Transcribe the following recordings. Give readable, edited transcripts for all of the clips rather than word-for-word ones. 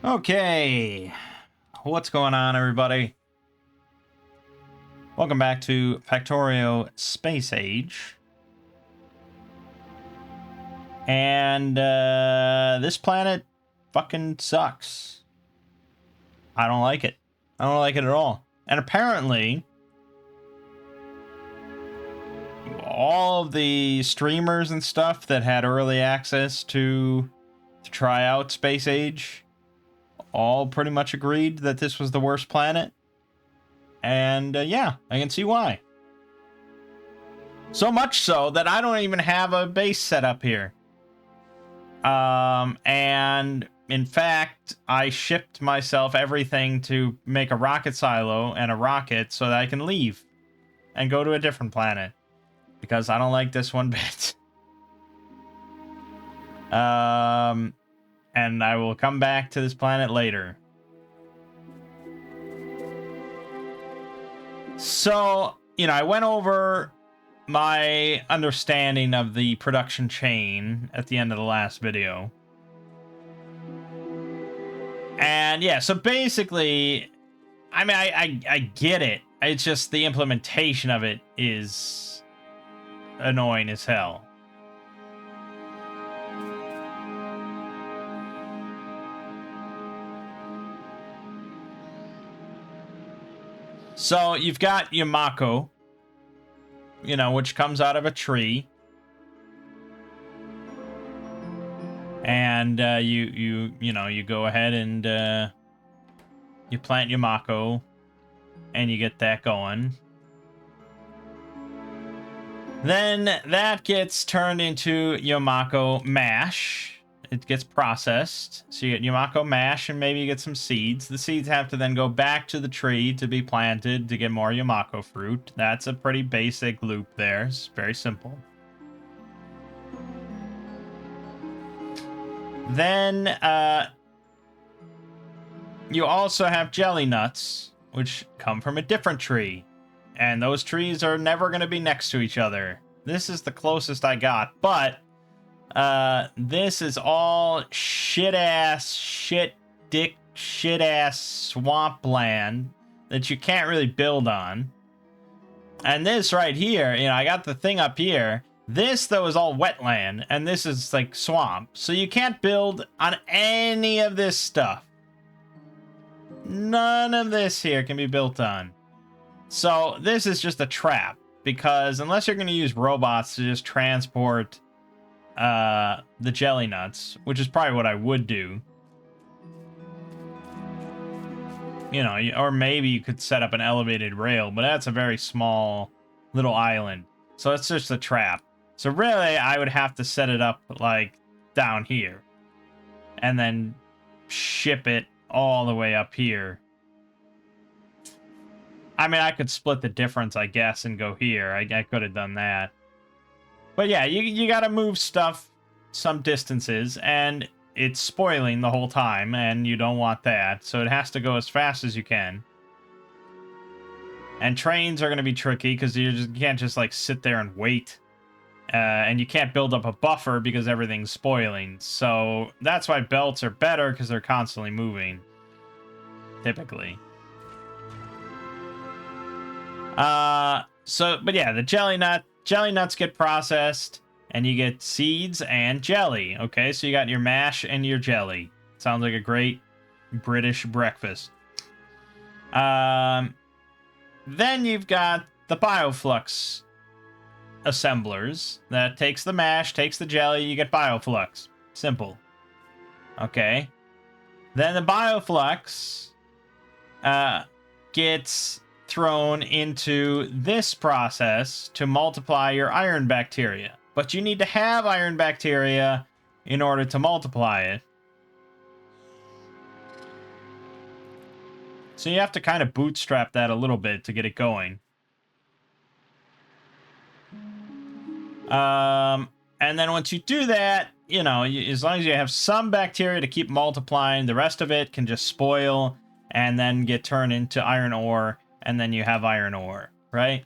Okay, what's going on, everybody? Welcome back to Factorio Space Age. And this planet fucking sucks. I don't like it. I don't like it at all. And apparently, all of the streamers and stuff that had early access to try out Space Age all pretty much agreed that this was the worst planet. And yeah, I can see why. So much so that I don't even have a base set up here. And in fact, I shipped myself everything to make a rocket silo and a rocket so that I can leave and go to a different planet because I don't like this one bit. And I will come back to this planet later. So, I went over my understanding of the production chain at the end of the last video. And yeah, so basically, I mean, I get it. It's just the implementation of it is annoying as hell. So you've got Yamako, which comes out of a tree. And you go ahead and you plant Yamako and you get that going. Then that gets turned into Yamako mash. It gets processed. So you get Yamako mash and maybe you get some seeds. The seeds have to then go back to the tree to be planted to get more Yamako fruit. That's a pretty basic loop there. It's very simple. Then you also have jelly nuts, which come from a different tree. And those trees are never going to be next to each other. This is the closest I got, but this is all shit-ass swampland that you can't really build on. And this right here, I got the thing up here. This, though, is all wetland, and this is, like, swamp. So you can't build on any of this stuff. None of this here can be built on. So this is just a trap, because unless you're going to use robots to just transport the jelly nuts, which is probably what I would do. Or maybe you could set up an elevated rail, but that's a very small little island. So it's just a trap. So really, I would have to set it up like down here and then ship it all the way up here. I mean, I could split the difference, I guess, and go here. I could have done that. But yeah, you got to move stuff some distances, and it's spoiling the whole time, and you don't want that. So it has to go as fast as you can. And trains are going to be tricky because you can't just like sit there and wait. And you can't build up a buffer because everything's spoiling. So that's why belts are better, because they're constantly moving. Typically. But yeah, the jelly nuts get processed, and you get seeds and jelly. Okay, so you got your mash and your jelly. Sounds like a great British breakfast. Then you've got the bioflux assemblers that takes the mash, takes the jelly, you get bioflux. Simple. Okay. Then the bioflux gets thrown into this process to multiply your iron bacteria. But you need to have iron bacteria in order to multiply it. So you have to kind of bootstrap that a little bit to get it going. And then once you do that, as long as you have some bacteria to keep multiplying, the rest of it can just spoil and then get turned into iron ore, and then you have iron ore, right?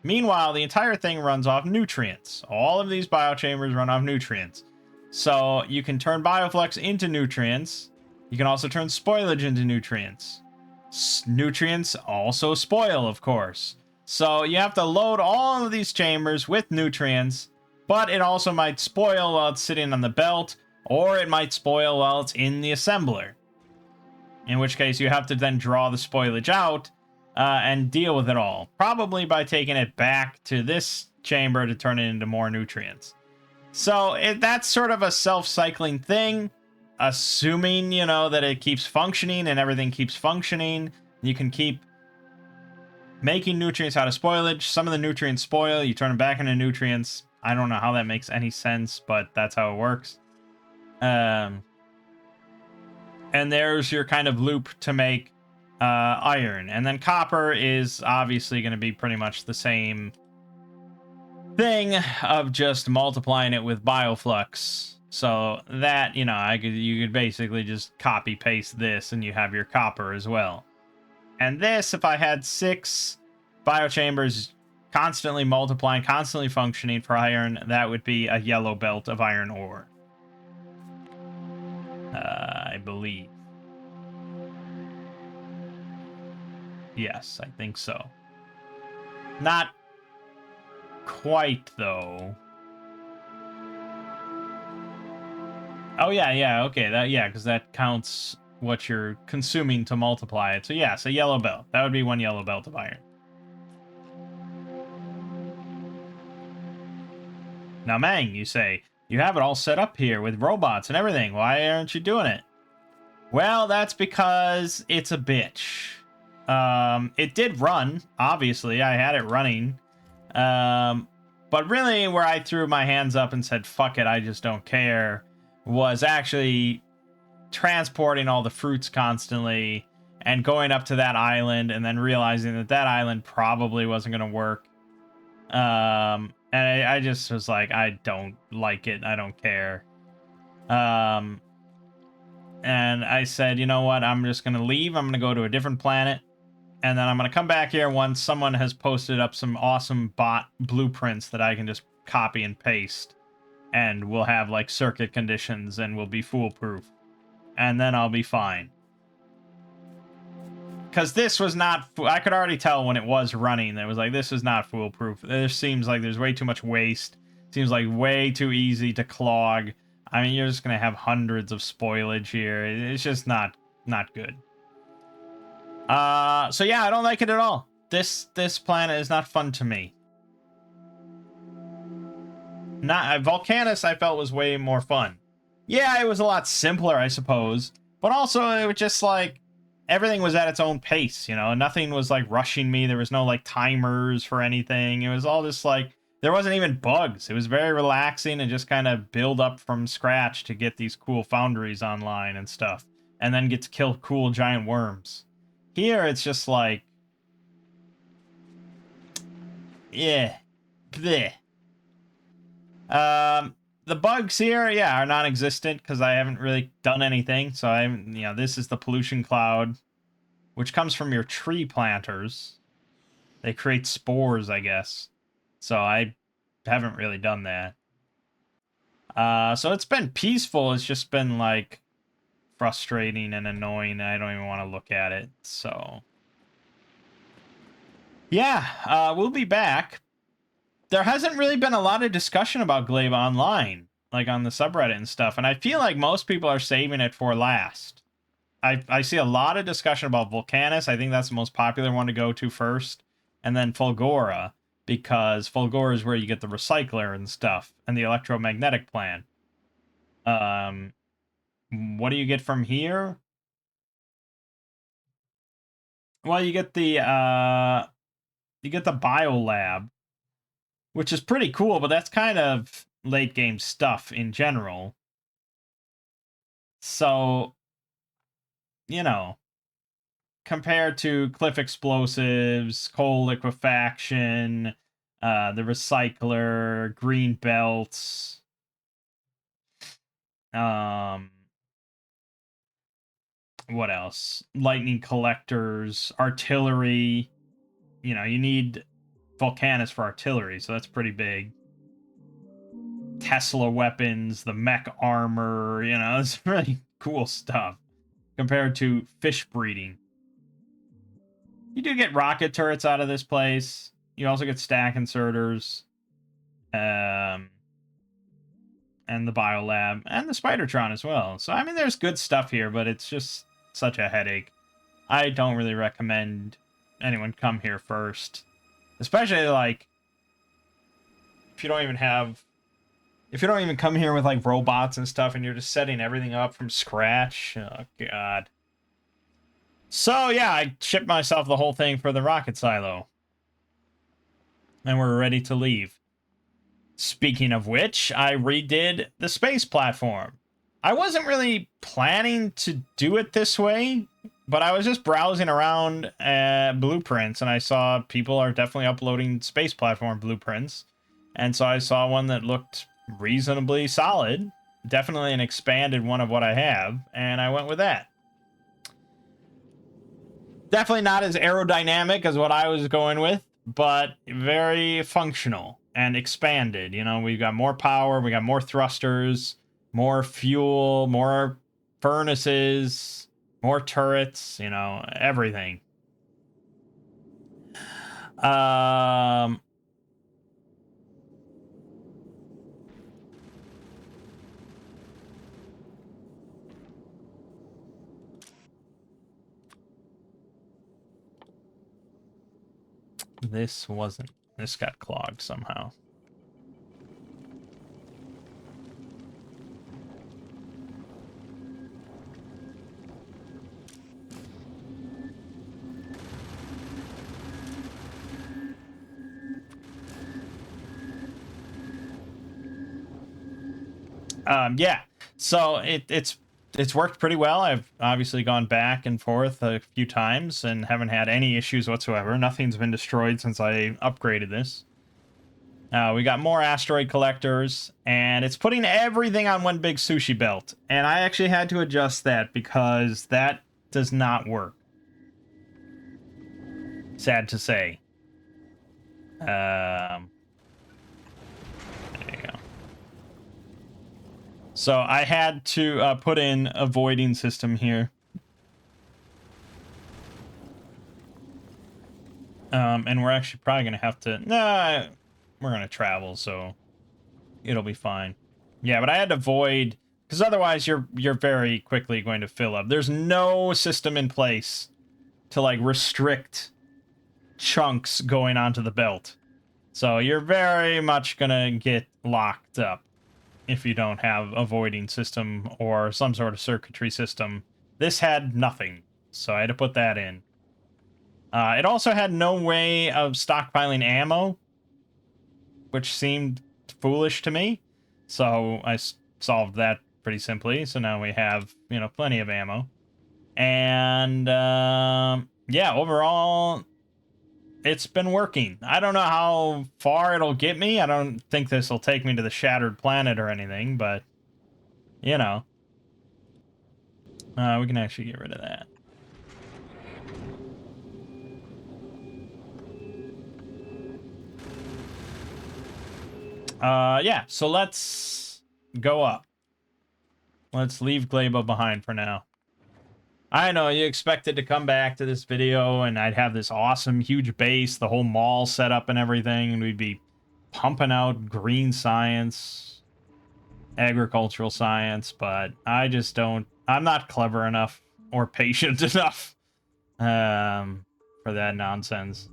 Meanwhile, the entire thing runs off nutrients. All of these biochambers run off nutrients. So you can turn bioflux into nutrients, You can also turn spoilage into nutrients. Nutrients also spoil, of course. So you have to load all of these chambers with nutrients, but it also might spoil while it's sitting on the belt, or it might spoil while it's in the assembler. In which case you have to then draw the spoilage out and deal with it all. Probably by taking it back to this chamber to turn it into more nutrients. So that's sort of a self-cycling thing. Assuming, you know, that it keeps functioning and everything keeps functioning, you can keep making nutrients out of spoilage. Some of the nutrients spoil, you turn them back into nutrients. I don't know how that makes any sense, but that's how it works. And there's your kind of loop to make iron. And then copper is obviously going to be pretty much the same thing of just multiplying it with bioflux. So that, you know, you could basically just copy paste this and you have your copper as well. And this, if I had 6 biochambers constantly multiplying, constantly functioning for iron, that would be a yellow belt of iron ore. I believe. Yes, I think so. Not quite, though. Oh, yeah, okay, because that counts what you're consuming to multiply it. So, yeah, it's a yellow belt. That would be 1 yellow belt of iron. Now, Mangg, you say, you have it all set up here with robots and everything. Why aren't you doing it? Well, that's because it's a bitch. It did run, obviously. I had it running. But really, where I threw my hands up and said, fuck it, I just don't care, was actually transporting all the fruits constantly and going up to that island and then realizing that that island probably wasn't going to work. And I just was like, I don't like it. I don't care. And I said, you know what? I'm just going to leave. I'm going to go to a different planet. And then I'm going to come back here once someone has posted up some awesome bot blueprints that I can just copy and paste. And we'll have, like, circuit conditions and we'll be foolproof. And then I'll be fine. Because this was not... I could already tell when it was running. It was like, this is not foolproof. There seems like there's way too much waste. Seems like way too easy to clog. I mean, you're just going to have hundreds of spoilage here. It's just not good. So yeah, I don't like it at all. This planet is not fun to me. Volcanus I felt was way more fun. Yeah, it was a lot simpler, I suppose. But also, it was just like, everything was at its own pace, you know? Nothing was like rushing me. There was no like timers for anything. It was all just like, there wasn't even bugs. It was very relaxing and just kind of build up from scratch to get these cool foundries online and stuff. And then get to kill cool giant worms. Here, it's just like... yeah. Bleh. The bugs here, yeah, are non-existent because I haven't really done anything. So, this is the pollution cloud, which comes from your tree planters. They create spores, I guess. So, I haven't really done that. So, it's been peaceful. It's just been, like, frustrating and annoying. I don't even want to look at it, so... yeah, we'll be back. There hasn't really been a lot of discussion about Glaive online, like on the subreddit and stuff, and I feel like most people are saving it for last. I see a lot of discussion about Volcanus. I think that's the most popular one to go to first, and then Fulgora, because Fulgora is where you get the recycler and stuff, and the electromagnetic plant. What do you get from here? Well, you get the biolab, which is pretty cool, but that's kind of late game stuff in general. So, you know, compared to cliff explosives, coal liquefaction, the recycler, green belts, what else? Lightning collectors, artillery. You know, you need Volcanus for artillery, so that's pretty big. Tesla weapons, the mech armor, you know, it's really cool stuff. compared to fish breeding. You do get rocket turrets out of this place. You also get stack inserters. And the biolab. And the Spidertron as well. So, I mean, there's good stuff here, but it's just such a headache. I don't really recommend anyone come here first. Especially, like, if you don't even come here with, like, robots and stuff, and you're just setting everything up from scratch. Oh, God. So, yeah, I shipped myself the whole thing for the rocket silo. And we're ready to leave. Speaking of which, I redid the space platform. I wasn't really planning to do it this way, but I was just browsing around blueprints, and I saw people are definitely uploading space platform blueprints. And so I saw one that looked reasonably solid, definitely an expanded one of what I have, and I went with that. Definitely not as aerodynamic as what I was going with, but very functional and expanded. You know, we've got more power, we got more thrusters, more fuel, more furnaces, more turrets, you know, everything. This got clogged somehow. Yeah, so it's worked pretty well. I've obviously gone back and forth a few times and haven't had any issues whatsoever. Nothing's been destroyed since I upgraded this. We got more asteroid collectors, and it's putting everything on one big sushi belt. And I actually had to adjust that because that does not work. Sad to say. There you go. So I had to put in a voiding system here. And we're actually probably going to have to... Nah, we're going to travel, so it'll be fine. Yeah, but I had to void... Because otherwise you're very quickly going to fill up. There's no system in place to, like, restrict chunks going onto the belt. So you're very much going to get locked up if you don't have a voiding system or some sort of circuitry system. This had nothing, so I had to put that in. It also had no way of stockpiling ammo, which seemed foolish to me. So I solved that pretty simply. So now we have, you know, plenty of ammo. And yeah, overall, it's been working. I don't know how far it'll get me. I don't think this will take me to the Shattered Planet or anything, but, you know. We can actually get rid of that. Yeah, so let's go up. Let's leave Gleba behind for now. I know, you expected to come back to this video and I'd have this awesome, huge base, the whole mall set up and everything, and we'd be pumping out green science, agricultural science, but I just don't... I'm not clever enough or patient enough for that nonsense.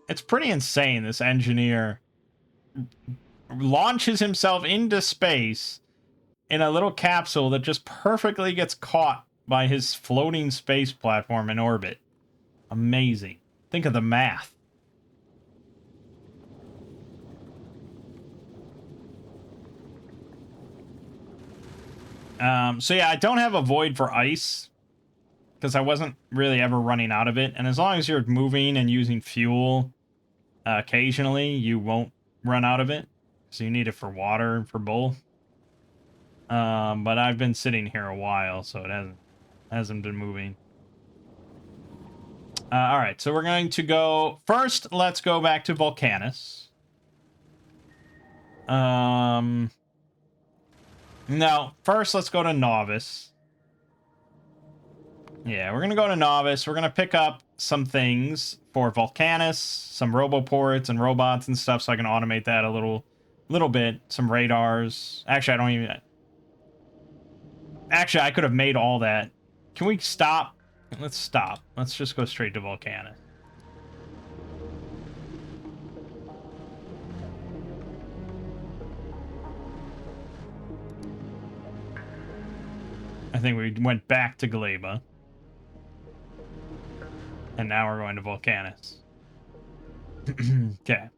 It's pretty insane, this engineer launches himself into space in a little capsule that just perfectly gets caught by his floating space platform in orbit. Amazing. Think of the math. So yeah, I don't have a void for ice because I wasn't really ever running out of it. And as long as you're moving and using fuel occasionally, you won't run out of it. So you need it for water and for both. But I've been sitting here a while, so it hasn't been moving. All right, so we're going to go... First, let's go back to Volcanus. No, first let's go to Novice. Yeah, we're gonna go to Novice. We're gonna pick up some things for Volcanus, some roboports and robots and stuff, so I can automate that a little bit. Some radars. Actually, I don't even. Actually, I could have made all that. Can we stop? Let's stop. Let's just go straight to Volcanus. I think we went back to Gleba. And now we're going to Volcanus. Okay.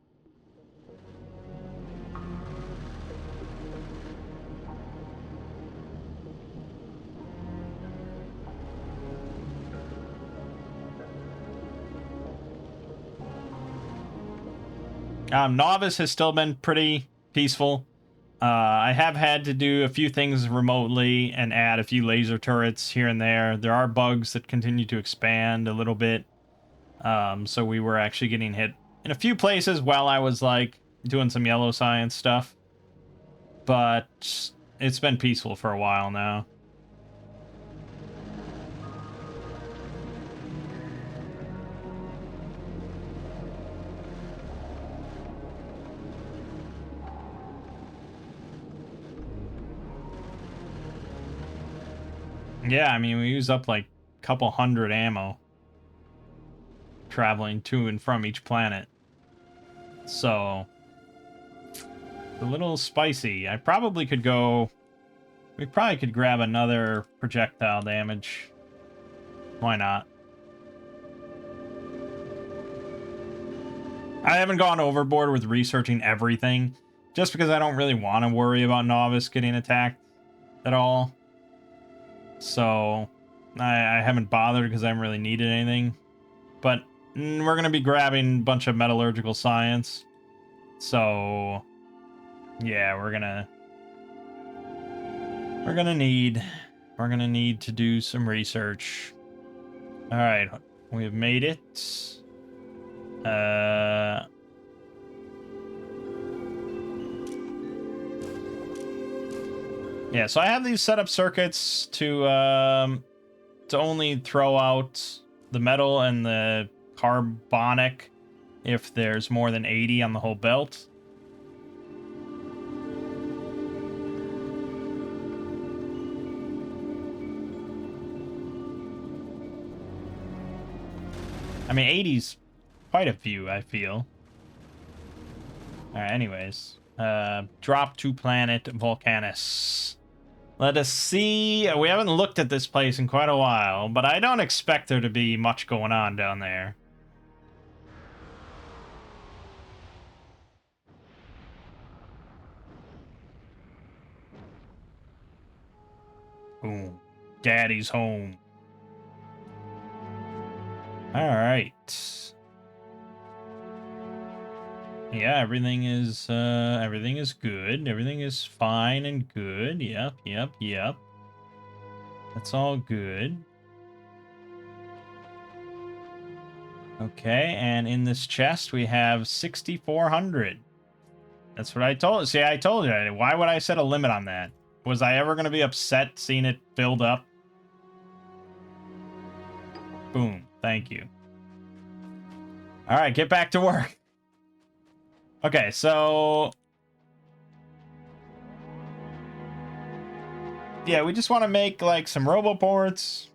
Novice has still been pretty peaceful. I have had to do a few things remotely and add a few laser turrets here and there. There are bugs that continue to expand a little bit. So we were actually getting hit in a few places while I was like doing some yellow science stuff. But it's been peaceful for a while now. Yeah, I mean, we use up like a couple hundred ammo traveling to and from each planet. So, a little spicy. I probably could go... We probably could grab another projectile damage. Why not? I haven't gone overboard with researching everything, just because I don't really want to worry about Novice getting attacked at all. So, I haven't bothered because I haven't really needed anything. But we're going to be grabbing a bunch of metallurgical science. So, yeah, we're gonna need to do some research. All right, we have made it. Yeah, so I have these setup circuits to only throw out the metal and the carbonic if there's more than 80 on the whole belt. I mean, 80's quite a few, I feel. Alright, anyways. Drop to planet Volcanus. Let us see. We haven't looked at this place in quite a while, but I don't expect there to be much going on down there. Boom. Daddy's home. Alright. Yeah, everything is good. Everything is fine and good. Yep. That's all good. Okay, and in this chest we have 6,400. That's what I told. See, I told you. Why would I set a limit on that? Was I ever going to be upset seeing it filled up? Boom. Thank you. All right, get back to work. Okay, so... Yeah, we just want to make, like, some roboports.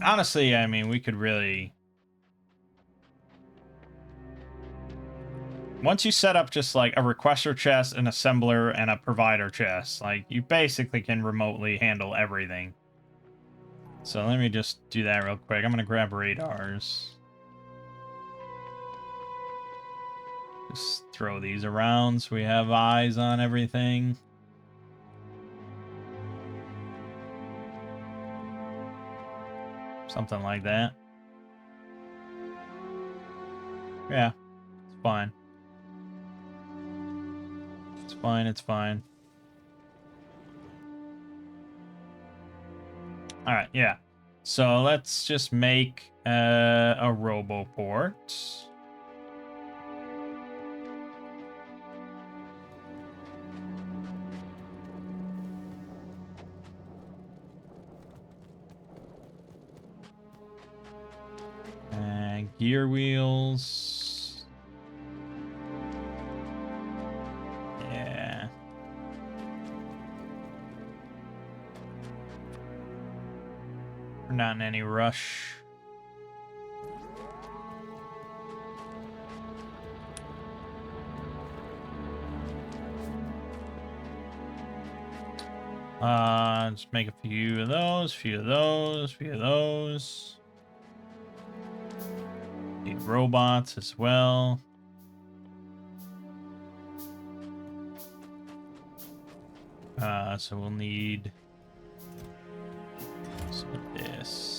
Honestly, I mean, we could really... Once you set up just, like, a requester chest, an assembler, and a provider chest, like, you basically can remotely handle everything. So let me just do that real quick. I'm going to grab radars. Just throw these around so we have eyes on everything. Something like that. Yeah, it's fine. It's fine. Alright, yeah. So let's just make a roboport. Gear wheels. Yeah. We're not in any rush. Just make a few of those, few of those, few of those. Need robots as well. So we'll need some of this.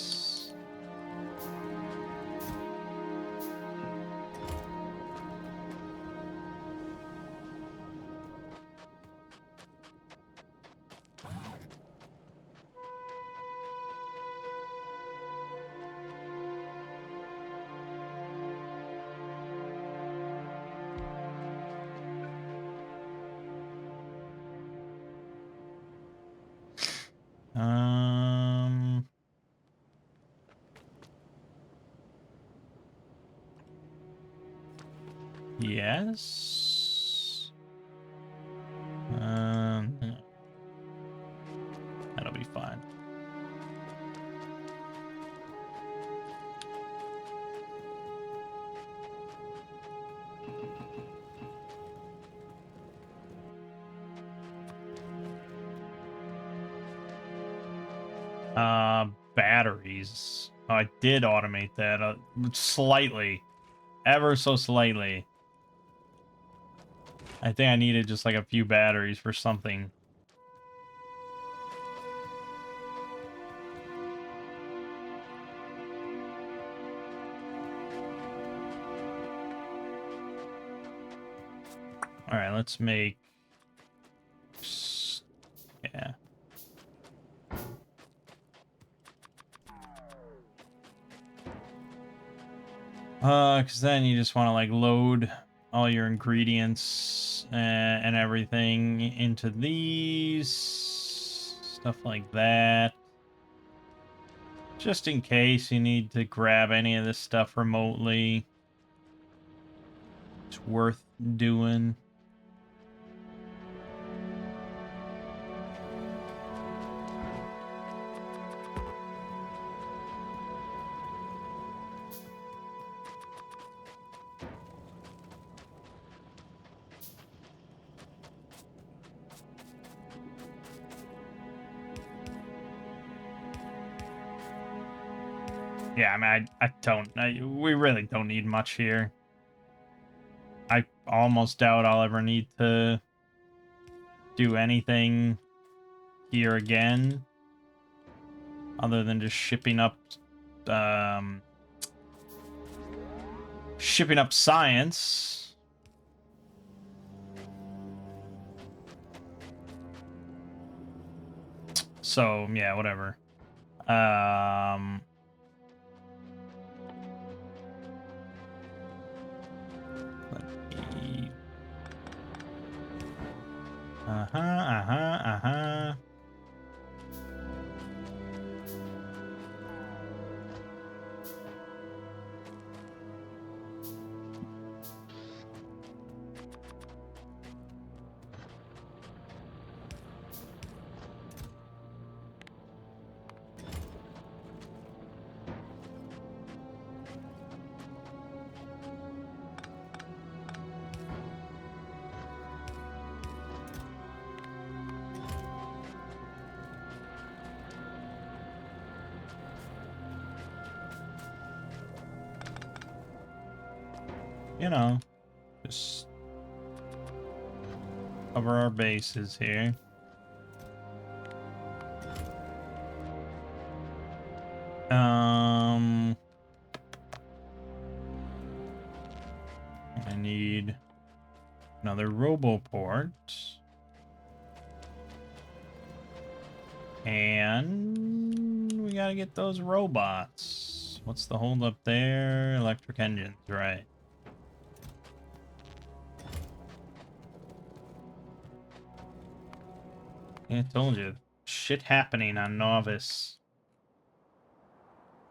Yes. That'll be fine. Batteries. Oh, I did automate that slightly, ever so slightly. I think I needed just like a few batteries for something. All right, let's make. Yeah. Because then you just want to like load all your ingredients and everything into these. Stuff like that. Just in case you need to grab any of this stuff remotely. It's worth doing. Yeah, I mean, we really don't need much here. I almost doubt I'll ever need to do anything here again, other than just shipping up science. So, yeah, whatever. Uh-huh. You know, just cover our bases here. I need another roboport. And we gotta get those robots. What's the hold up there? Electric engines, right. Yeah, I told you. Shit happening on Novice.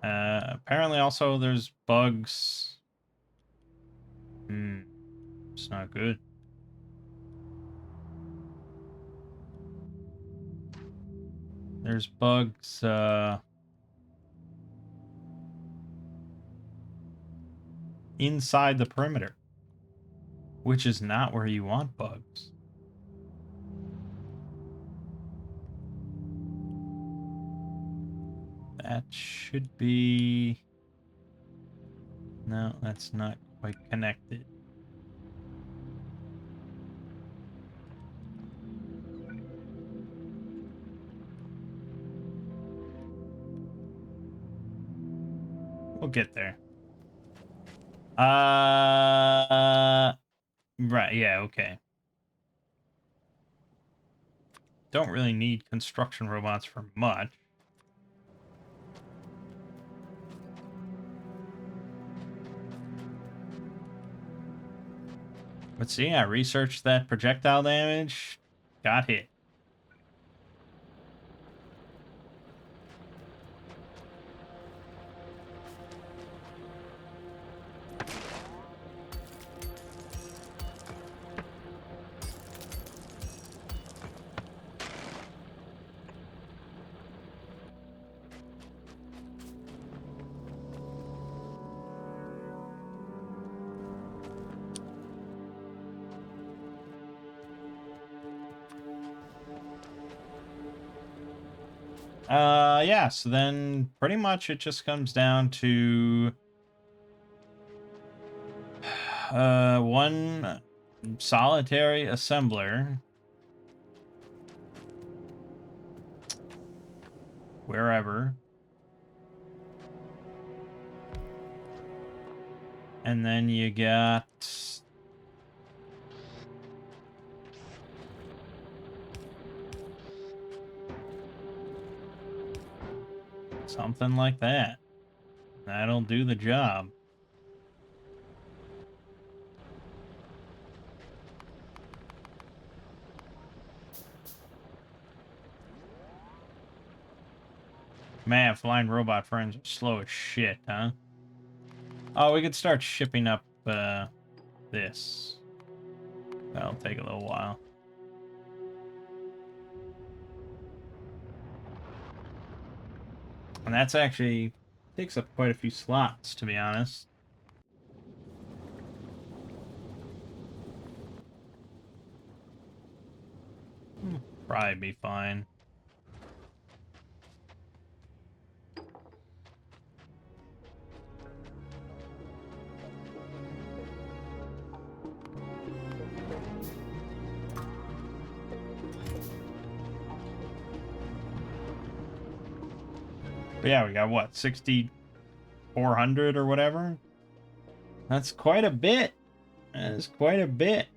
Apparently also there's bugs. It's not good. There's bugs, inside the perimeter, which is not where you want bugs. That should be... No, that's not quite connected. We'll get there. Right, yeah, okay. Don't really need construction robots for much. But see, I researched that projectile damage. Got hit. Yeah, so then pretty much it just comes down to one solitary assembler wherever, and then you got something like that. That'll do the job. Man, flying robot friends are slow as shit, huh? Oh, we could start shipping up this. That'll take a little while. And that's actually takes up quite a few slots, to be honest. Probably be fine. But yeah, we got what, 6,400 or whatever? That's quite a bit. That is quite a bit.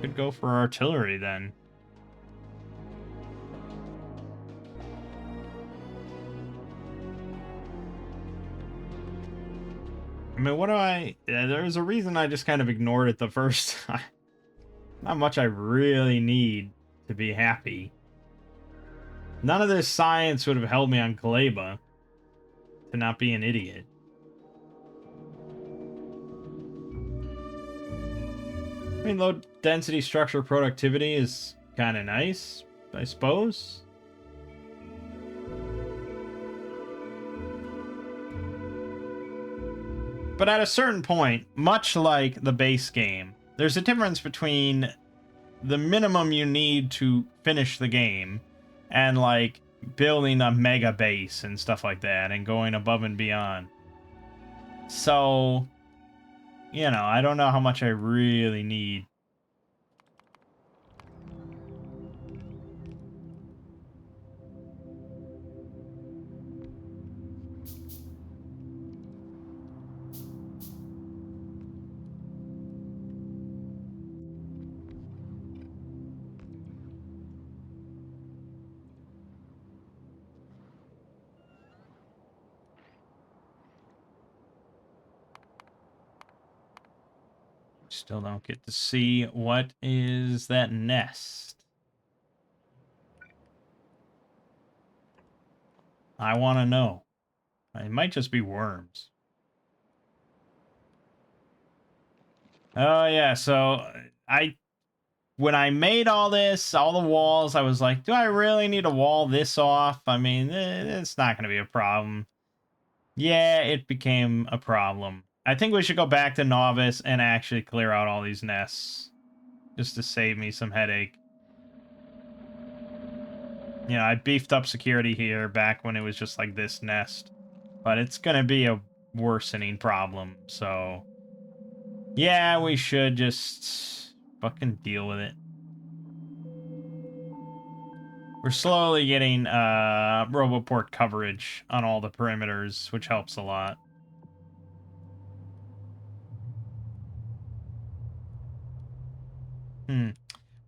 Could go for artillery then. I mean, what do I... There's a reason I just kind of ignored it the first time. Not much I really need to be happy. None of this science would have held me on Kaleba to not be an idiot. I mean, low density structure productivity is kind of nice, I suppose. But at a certain point, much like the base game, there's a difference between the minimum you need to finish the game and, like, building a mega base and stuff like that and going above and beyond. So, you know, I don't know how much I really need. Still don't get to see what is that nest. I want to know. It might just be worms. Oh, yeah, so when I made all this, all the walls, I was like, do I really need to wall this off? I mean, it's not going to be a problem. Yeah, it became a problem. I think we should go back to Novice and actually clear out all these nests. Just to save me some headache. You know, I beefed up security here back when it was just like this nest. But it's going to be a worsening problem, so... yeah, we should just fucking deal with it. We're slowly getting Roboport coverage on all the perimeters, which helps a lot.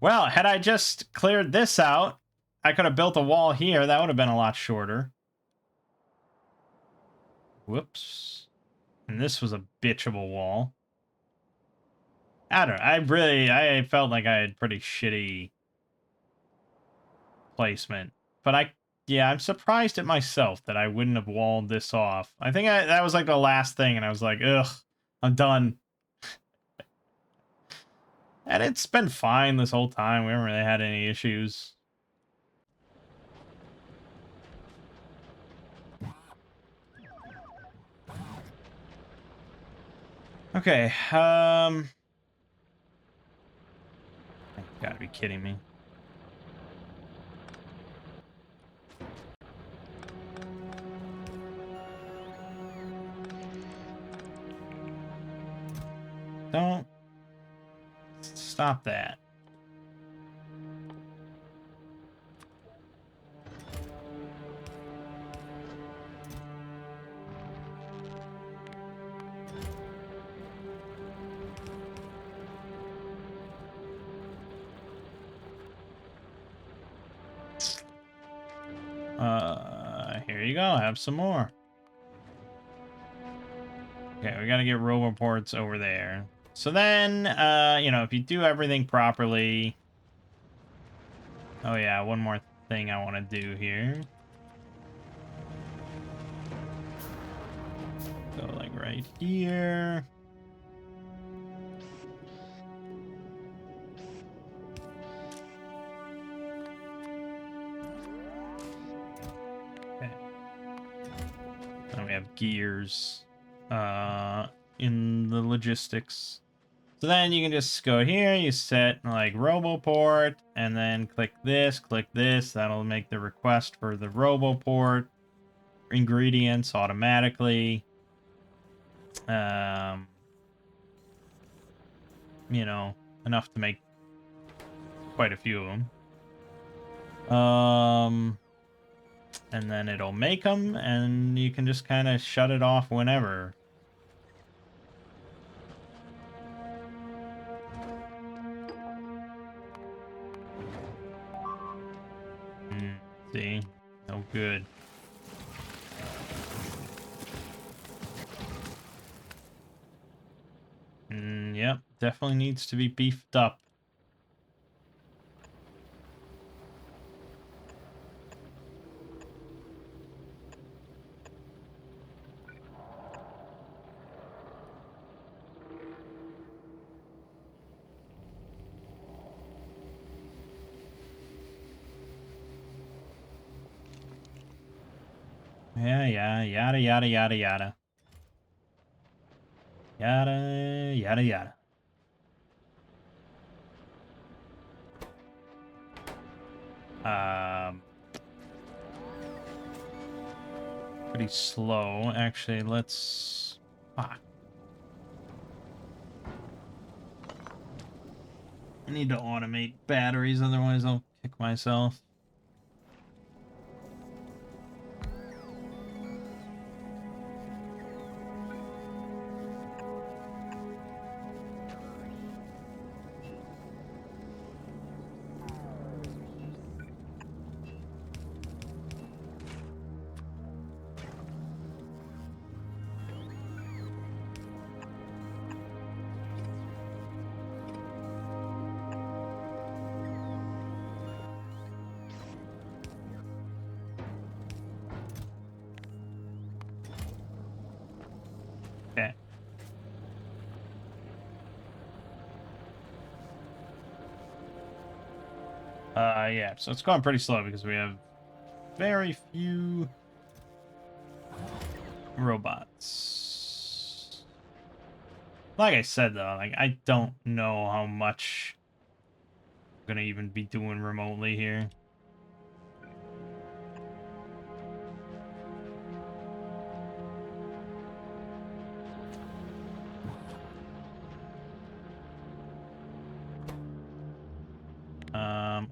Well, had I just cleared this out, I could have built a wall here. That would have been a lot shorter. Whoops. And this was a bitch of a wall. I don't know. I felt like I had pretty shitty placement. But yeah, I'm surprised at myself that I wouldn't have walled this off. I think that was like the last thing, and I was like, ugh, I'm done. And it's been fine this whole time. We haven't really had any issues. Okay, you gotta be kidding me. Don't stop that. Here you go. Have some more. Okay, we gotta get Roboports over there. So then, you know, if you do everything properly... oh yeah, one more thing I want to do here. Go like right here. Okay. Then we have gears in the logistics. So then you can just go here, you set like Roboport, and then click this. That'll make the request for the Roboport ingredients automatically. You know, enough to make quite a few of them. And then it'll make them, and you can just kind of shut it off whenever. See? No good. Yep, definitely needs to be beefed up. Yeah, yada, yada, yada, yada. Yada, yada, yada. Pretty slow. Actually, let's... I need to automate batteries, otherwise I'll kick myself. Yeah, so it's going pretty slow because we have very few robots. Like I said, though, like I don't know how much I'm gonna even be doing remotely here.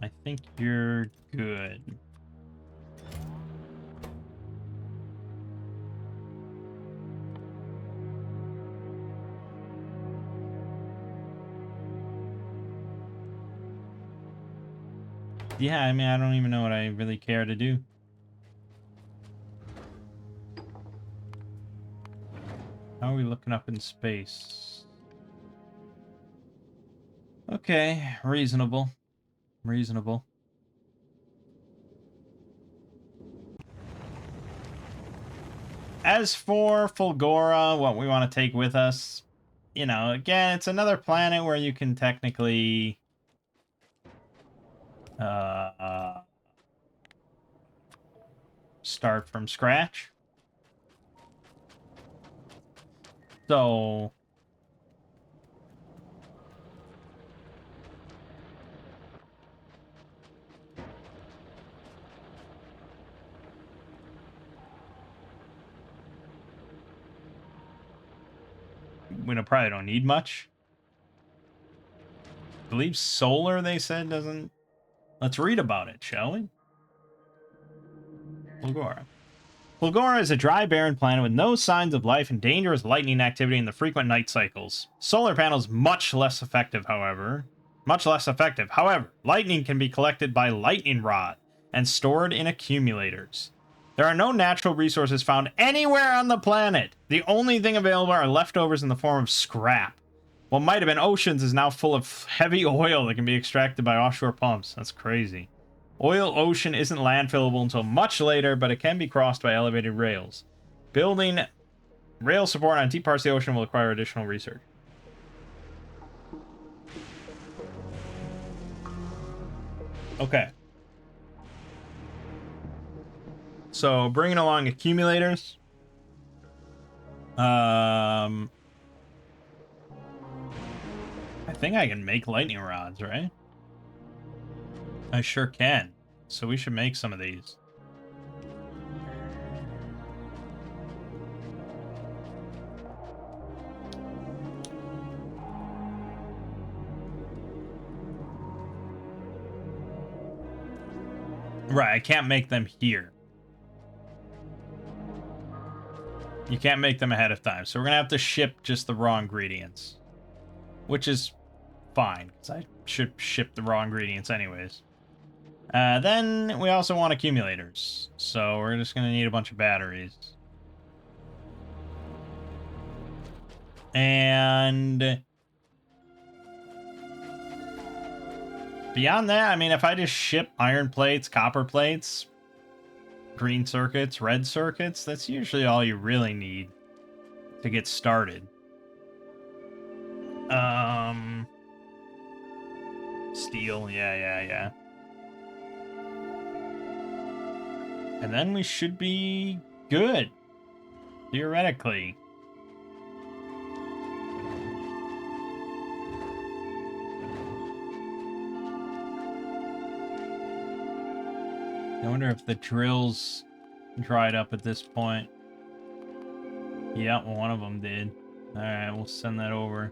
I think you're good. Yeah, I mean, I don't even know what I really care to do. How are we looking up in space? Okay, reasonable. Reasonable. As for Fulgora, what we want to take with us, you know, again, it's another planet where you can technically uh, start from scratch. So probably don't need much. I believe solar, they said, doesn't. Let's read about it, shall we? Fulgora. Fulgora is a dry, barren planet with no signs of life and dangerous lightning activity in the frequent night cycles. Solar panels much less effective, however. Lightning can be collected by lightning rod and stored in accumulators. There are no natural resources found anywhere on the planet. The only thing available are leftovers in the form of scrap. What might have been oceans is now full of heavy oil that can be extracted by offshore pumps. That's crazy. Oil ocean isn't landfillable until much later, but it can be crossed by elevated rails. Building rail support on deep parts of the ocean will require additional research. Okay. So, bringing along accumulators. I think I can make lightning rods, right? I sure can. So we should make some of these. Right, I can't make them here. You can't make them ahead of time. So we're going to have to ship just the raw ingredients. Which is fine, because I should ship the raw ingredients anyways. Then we also want accumulators. So we're just going to need a bunch of batteries. And beyond that, I mean, if I just ship iron plates, copper plates, green circuits, red circuits, that's usually all you really need to get started. Steel, yeah. And then we should be good, theoretically. I wonder if the drills dried up at this point. Yeah, one of them did. Alright, we'll send that over.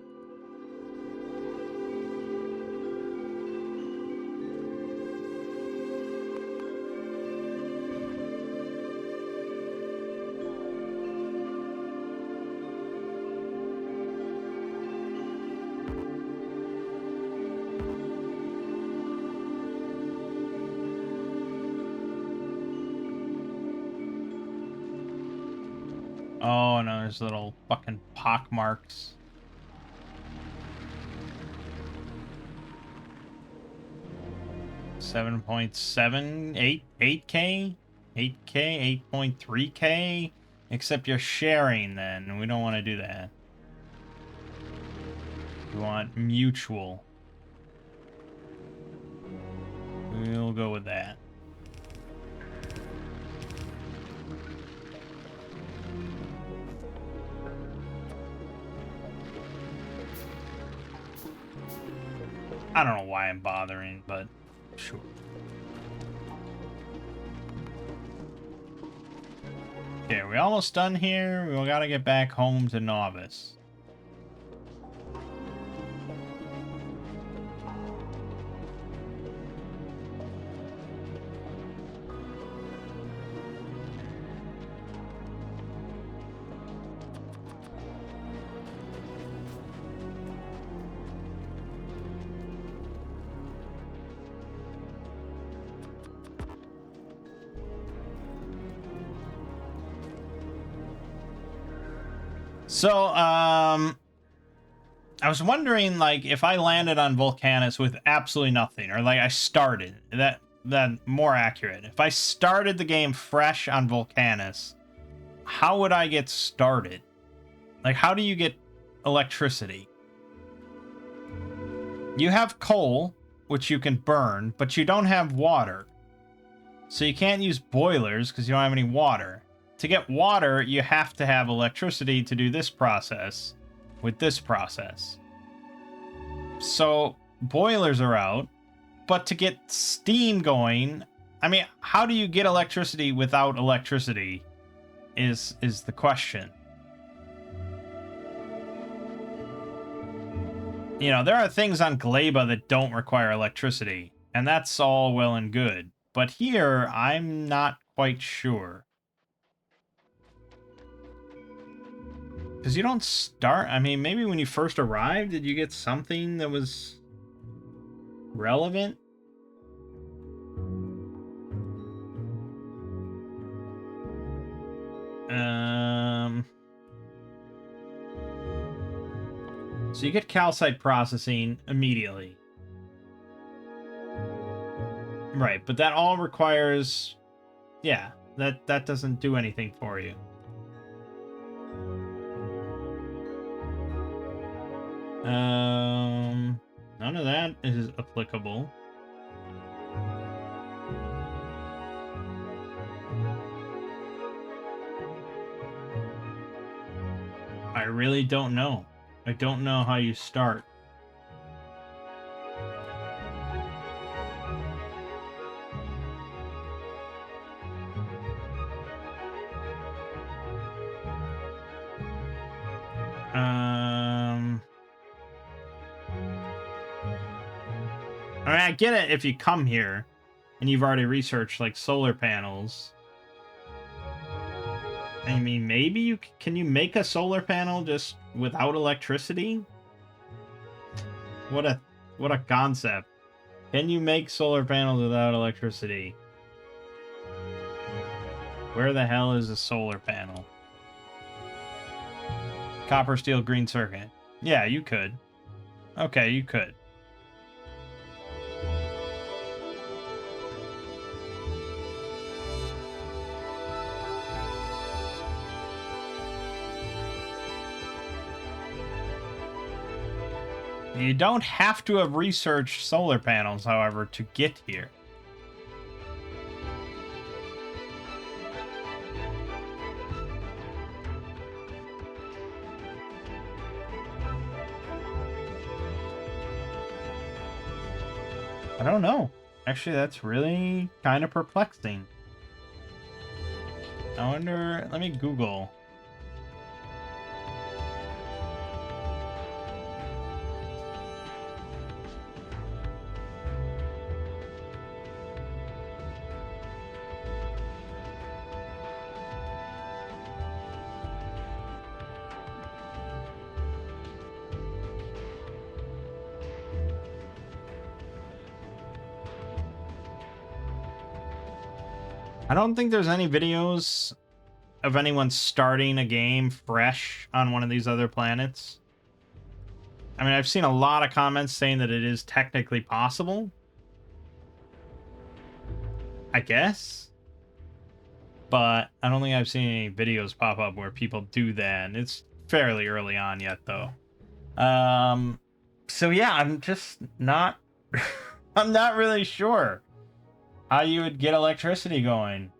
Oh no, there's little fucking pock marks. $7.7, 8K, 8.3K. Except you're sharing. Then we don't want to do that. We want mutual. We we'll go with that. I don't know why I'm bothering, but sure. Okay, we're almost done here. We gotta get back home to Novice. So, I was wondering, like, if I landed on Volcanus with absolutely nothing, or like I started, that more accurate. If I started the game fresh on Volcanus, how would I get started? Like, how do you get electricity? You have coal, which you can burn, but you don't have water. So you can't use boilers because you don't have any water. To get water, you have to have electricity to do this process with this process. So boilers are out, but to get steam going, I mean, how do you get electricity without electricity is the question. You know, there are things on Gleba that don't require electricity, and that's all well and good. But here, I'm not quite sure. Because you don't start... I mean, maybe when you first arrived, did you get something that was relevant? So you get calcite processing immediately. Right, but that all requires... Yeah, that doesn't do anything for you. None of that is applicable. I really don't know. I don't know how you start. I mean, I get it if you come here and you've already researched like solar panels. I mean, maybe you can you make a solar panel just without electricity? What a concept. Can you make solar panels without electricity? Where the hell is a solar panel? Copper, steel, green circuit. Yeah, you could. Okay, you could. You don't have to have researched solar panels, however, to get here. I don't know. Actually, that's really kind of perplexing. I wonder... Let me Google. I don't think there's any videos of anyone starting a game fresh on one of these other planets. I mean, I've seen a lot of comments saying that it is technically possible. I guess. But I don't think I've seen any videos pop up where people do that. And it's fairly early on yet, though. So yeah, I'm just not... I'm not really sure. how you would get electricity going.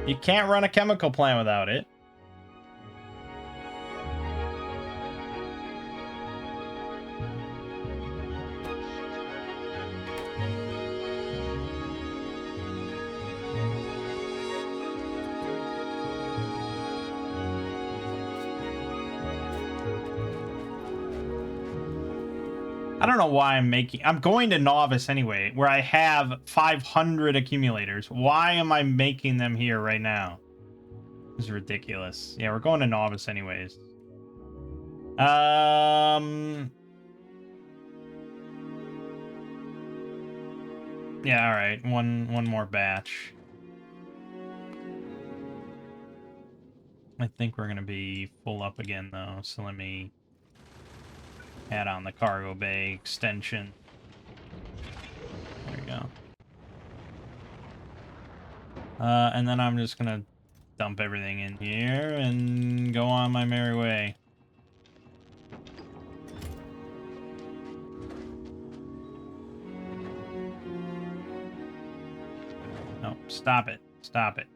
You can't run a chemical plant without it. I don't know why I'm going to novice anyway, where I have 500 accumulators. Why am I making them here right now? This is ridiculous. Yeah, we're going to novice anyways. Yeah, all right. One more batch. I think we're gonna be full up again though, so let me add on the cargo bay extension. There we go. And then I'm just gonna dump everything in here and go on my merry way. No, stop it. Stop it.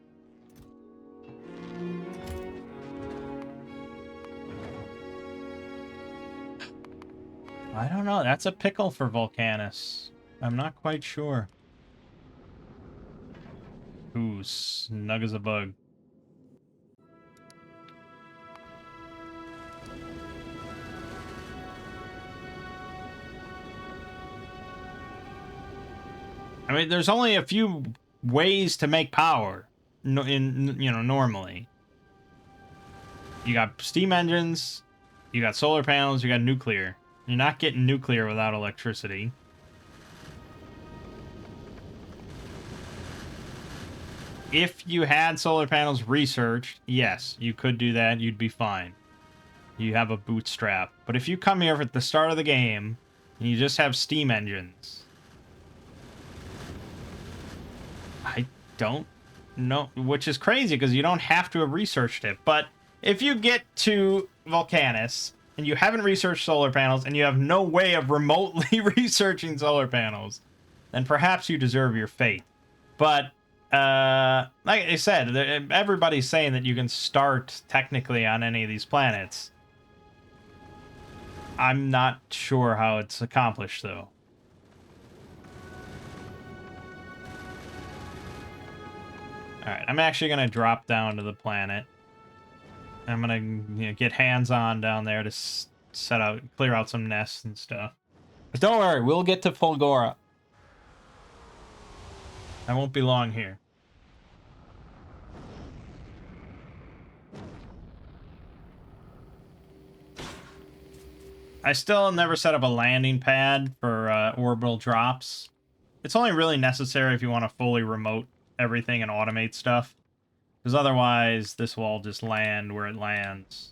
I don't know. That's a pickle for Volcanus. I'm not quite sure. Ooh, snug as a bug. I mean, there's only a few ways to make power, normally. You got steam engines, you got solar panels, you got nuclear. You're not getting nuclear without electricity. If you had solar panels researched, yes, you could do that. You'd be fine. You have a bootstrap. But if you come here at the start of the game and you just have steam engines, I don't know, which is crazy because you don't have to have researched it. But if you get to Volcanus and you haven't researched solar panels and you have no way of remotely researching solar panels, then perhaps you deserve your fate. But like I said, everybody's saying that you can start technically on any of these planets. I'm not sure how it's accomplished, though. Alright, I'm actually going to drop down to the planet. I'm going to get hands-on down there to clear out some nests and stuff. But don't worry, we'll get to Fulgora. I won't be long here. I still never set up a landing pad for orbital drops. It's only really necessary if you want to fully remote everything and automate stuff. Because otherwise, this will all just land where it lands.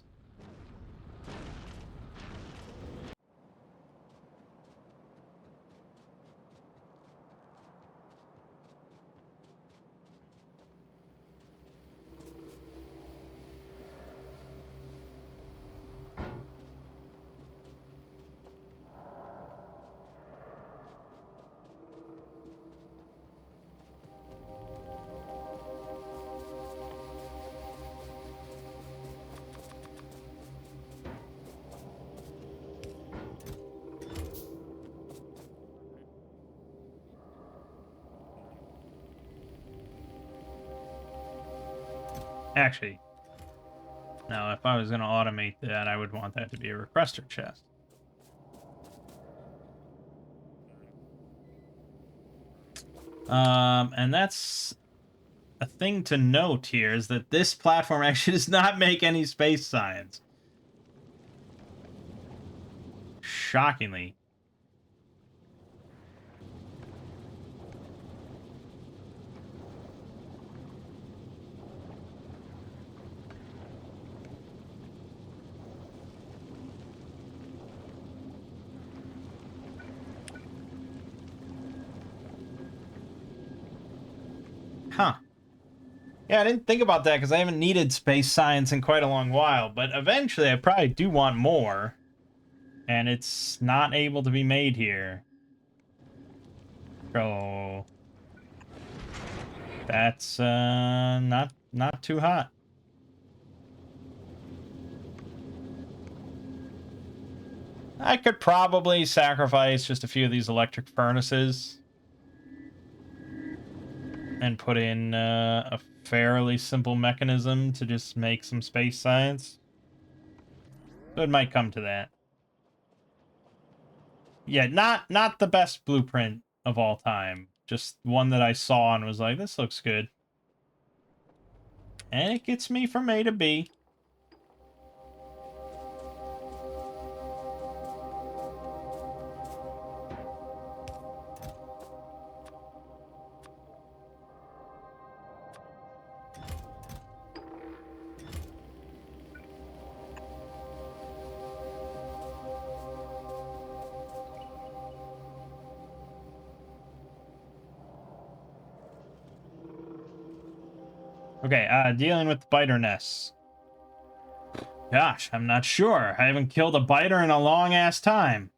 Actually, no, if I was going to automate that, I would want that to be a requester chest. And that's a thing to note here, is that this platform actually does not make any space science. Shockingly. Huh. Yeah, I didn't think about that because I haven't needed space science in quite a long while, but eventually I probably do want more. And it's not able to be made here. So that's not too hot. I could probably sacrifice just a few of these electric furnaces and put in a fairly simple mechanism to just make some space science. So it might come to that. Yeah, not the best blueprint of all time. Just one that I saw and was like, this looks good. And it gets me from A to B. Okay, dealing with the biter nests. Gosh, I'm not sure. I haven't killed a biter in a long-ass time.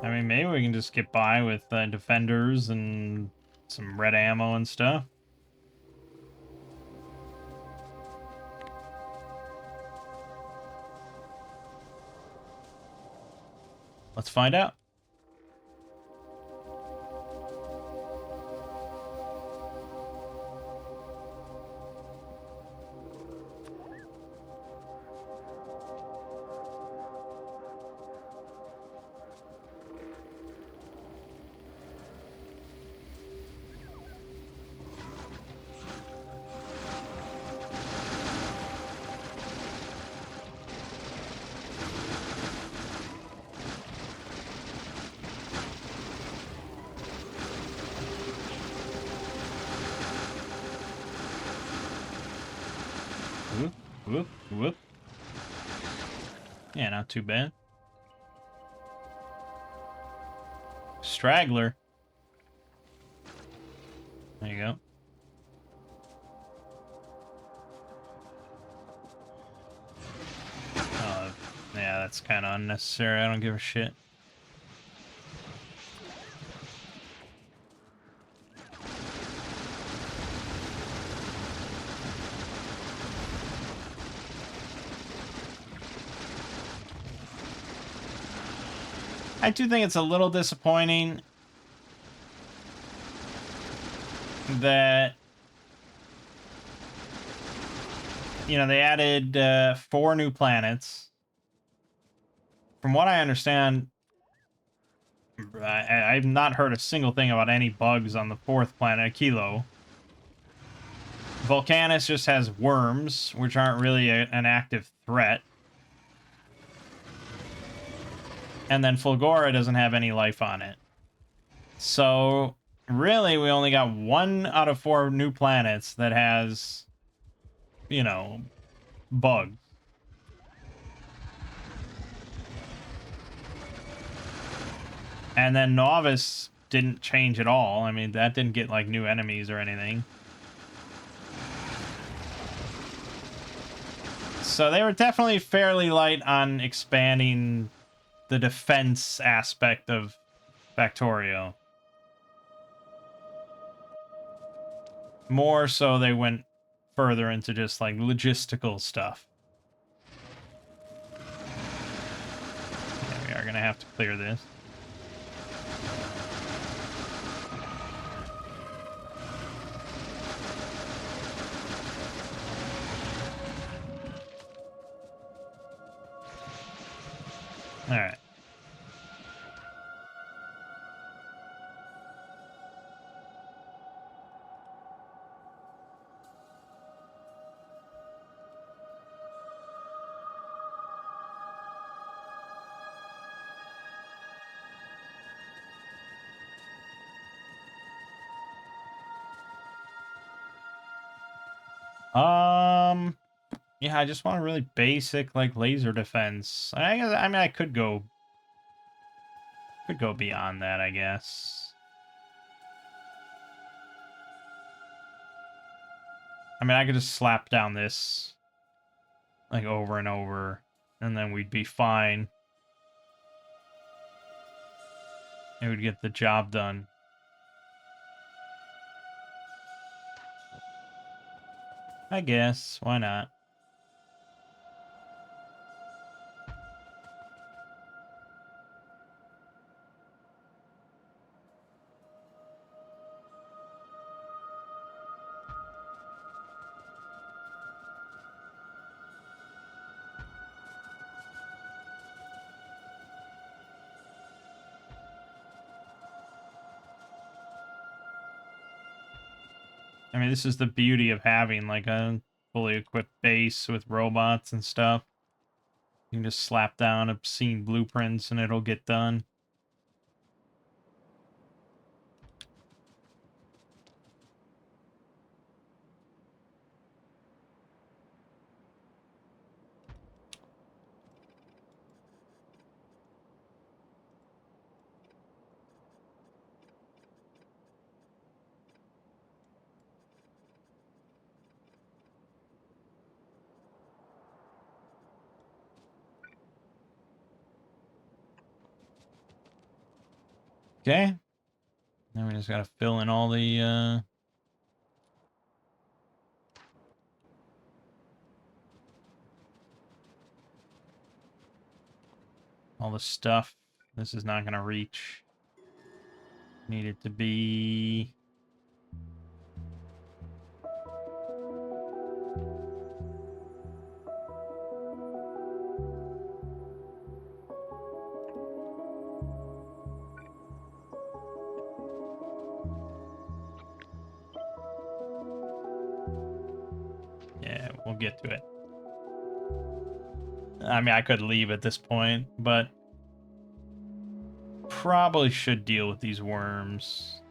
I mean, maybe we can just get by with defenders and some red ammo and stuff. Let's find out. Whoop, whoop, whoop. Yeah, not too bad. Straggler. There you go. Oh, yeah, that's kind of unnecessary. I don't give a shit. I do think it's a little disappointing that, you know, they added 4 new planets. From what I understand, I've not heard a single thing about any bugs on the 4th planet, Kilo. Volcanus just has worms, which aren't really an active threat. And then Fulgora doesn't have any life on it. So, really, we only got 1 out of 4 new planets that has, you know, bugs. And then Novice didn't change at all. I mean, that didn't get, like, new enemies or anything. So they were definitely fairly light on expanding the defense aspect of Factorio. More so they went further into just, like, logistical stuff. Yeah, we are going to have to clear this. All right. Yeah, I just want a really basic, like, laser defense. I mean, I could go beyond that, I guess. I mean, I could just slap down this, like, over and over, and then we'd be fine. It would get the job done. I guess. Why not? I mean, this is the beauty of having, like, a fully equipped base with robots and stuff. You can just slap down obscene blueprints and it'll get done. Okay. Now we just gotta fill in all the, all the stuff. This is not gonna reach. Need it to be... Yeah, we'll get to it. I mean, I could leave at this point, but probably should deal with these worms.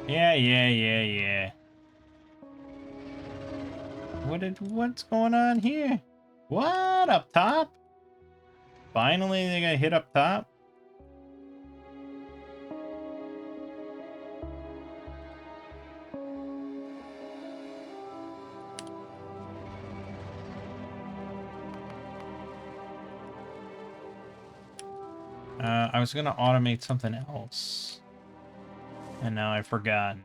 Yeah. What's going on here? What? Up top? Finally, they got hit up top? I was gonna automate something else. And now I forgot.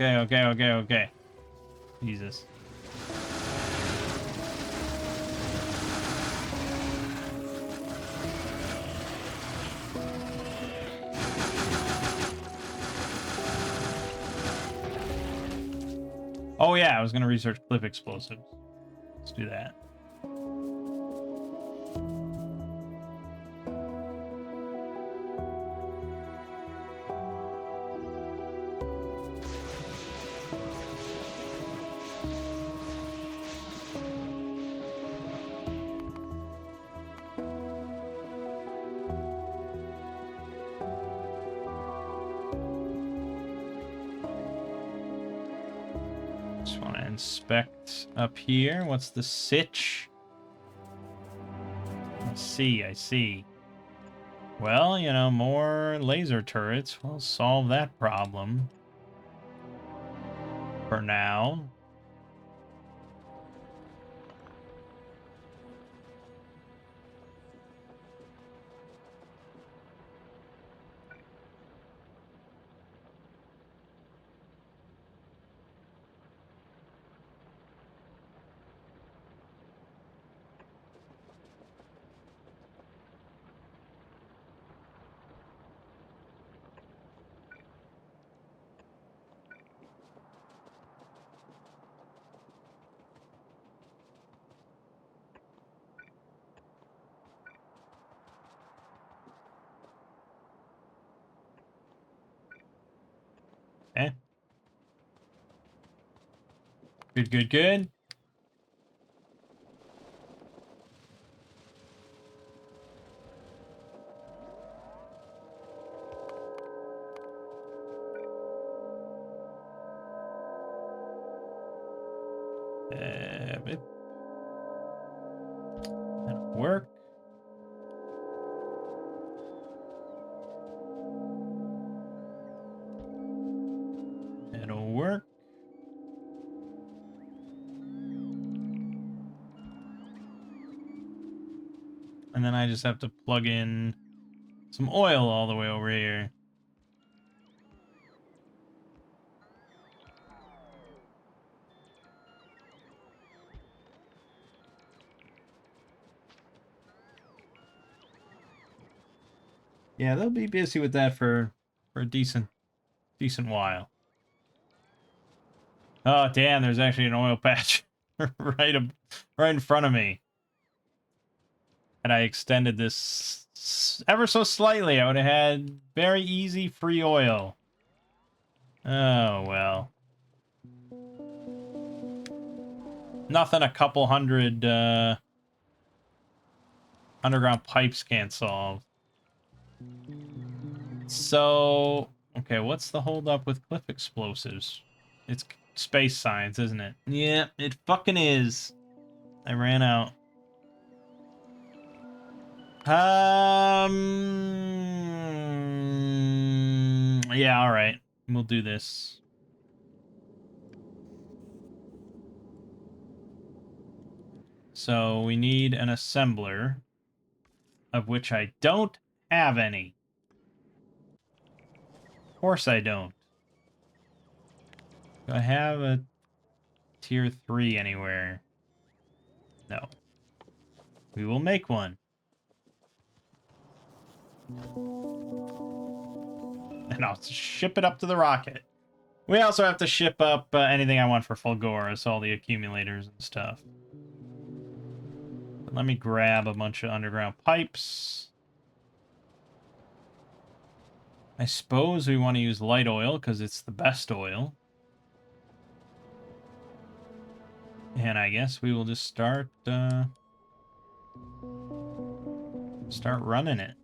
Okay. Jesus. Oh yeah, I was gonna research clip explosives. Let's do that. Just want to inspect up here. What's the sitch? I see. Well, you know, more laser turrets will solve that problem. For now. Okay. Good. That'll work. It'll work. And then I just have to plug in some oil all the way over here. Yeah, they'll be busy with that for a decent while. Oh, damn, there's actually an oil patch right in front of me. And I extended this ever so slightly, I would have had very easy free oil. Oh, well. Nothing a couple hundred underground pipes can't solve. So, okay, what's the holdup with cliff explosives? It's space science, isn't it? Yeah, it fucking is. I ran out. Yeah, all right. We'll do this. So we need an assembler, of which I don't have any. Of course I don't. Do I have a tier 3 anywhere? No. We will make one. And I'll ship it up to the rocket. We also have to ship up anything I want for Fulgoris, all the accumulators and stuff. But let me grab a bunch of underground pipes. I suppose we want to use light oil because it's the best oil. And I guess we will just start running it.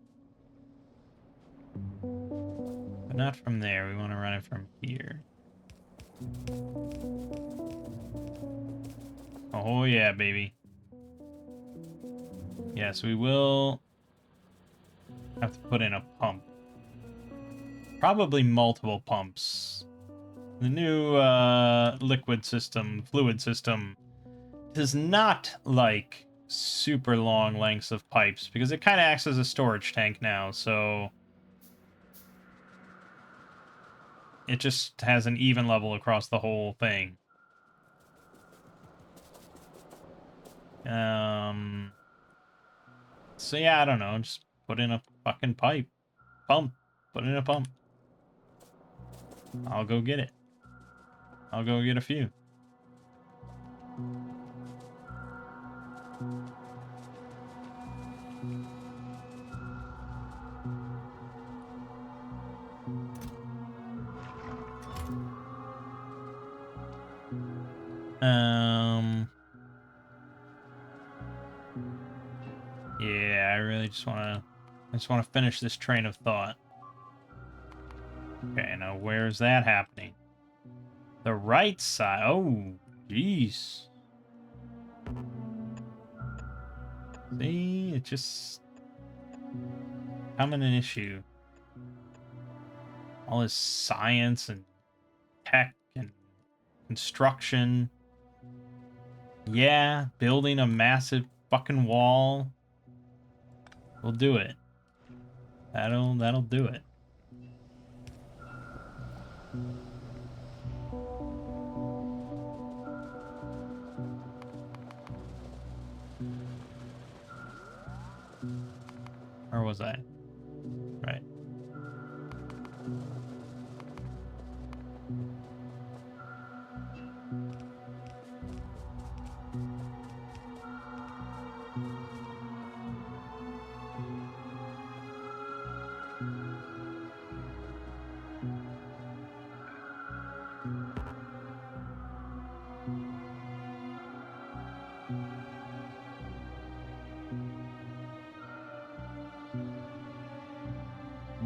But not from there. We want to run it from here. Oh yeah, baby. Yes, we will have to put in a pump. Probably multiple pumps. The new fluid system, does not like super long lengths of pipes because it kind of acts as a storage tank now, so it just has an even level across the whole thing. So yeah, I don't know, just put in a fucking pump, put in a pump. I'll go get it. I'll go get a few. Yeah, I really just want to finish this train of thought. Okay, now where's that happening? The right side. Oh, jeez. See, it just becoming an issue. All this science and tech and construction. Yeah, building a massive fucking wall. We'll do it. That'll do it. Or was I? Right.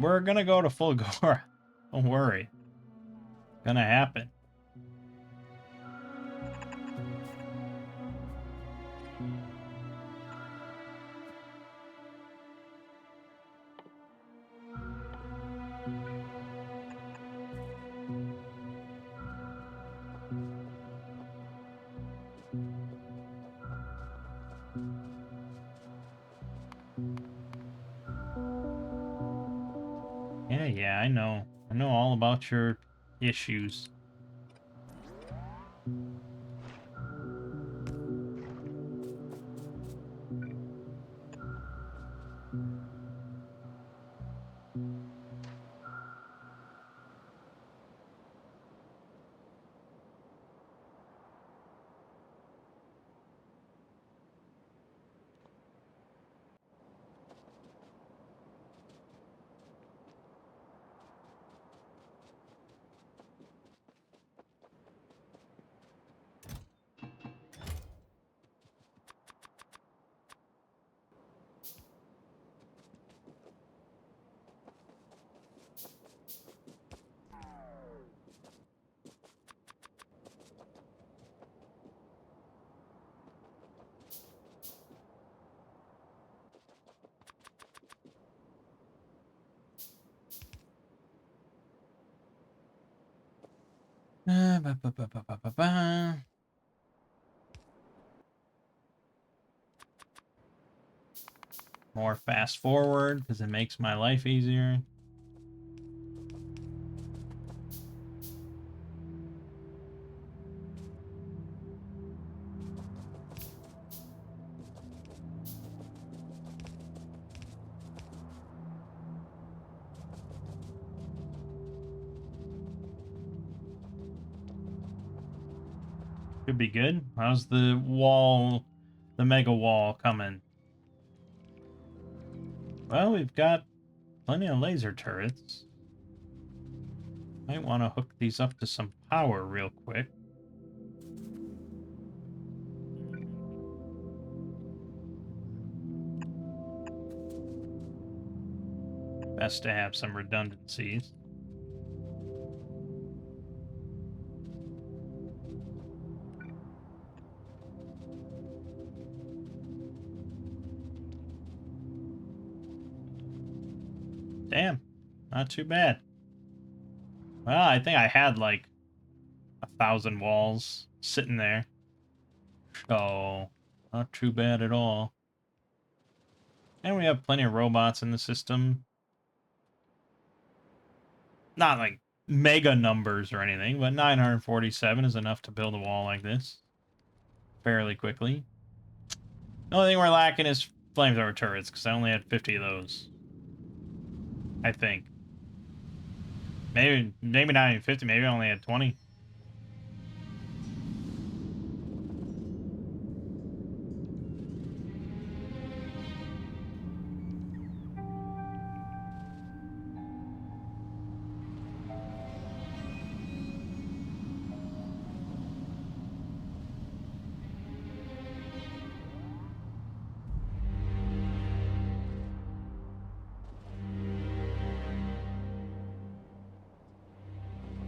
We're gonna go to full gore. Don't worry. It's gonna happen. Yeah, I know. I know all about your issues. Ba, ba, ba, ba, ba, ba, ba. More fast forward because it makes my life easier. Could be good. How's the wall, the mega wall coming? Well, we've got plenty of laser turrets. Might want to hook these up to some power real quick. Best to have some redundancies. Damn, not too bad. Well, I think I had like 1,000 walls sitting there. So, not too bad at all. And we have plenty of robots in the system. Not like mega numbers or anything, but 947 is enough to build a wall like this fairly quickly. The only thing we're lacking is flamethrower turrets, because I only had 50 of those. I think. Maybe not even 50, maybe I only had 20.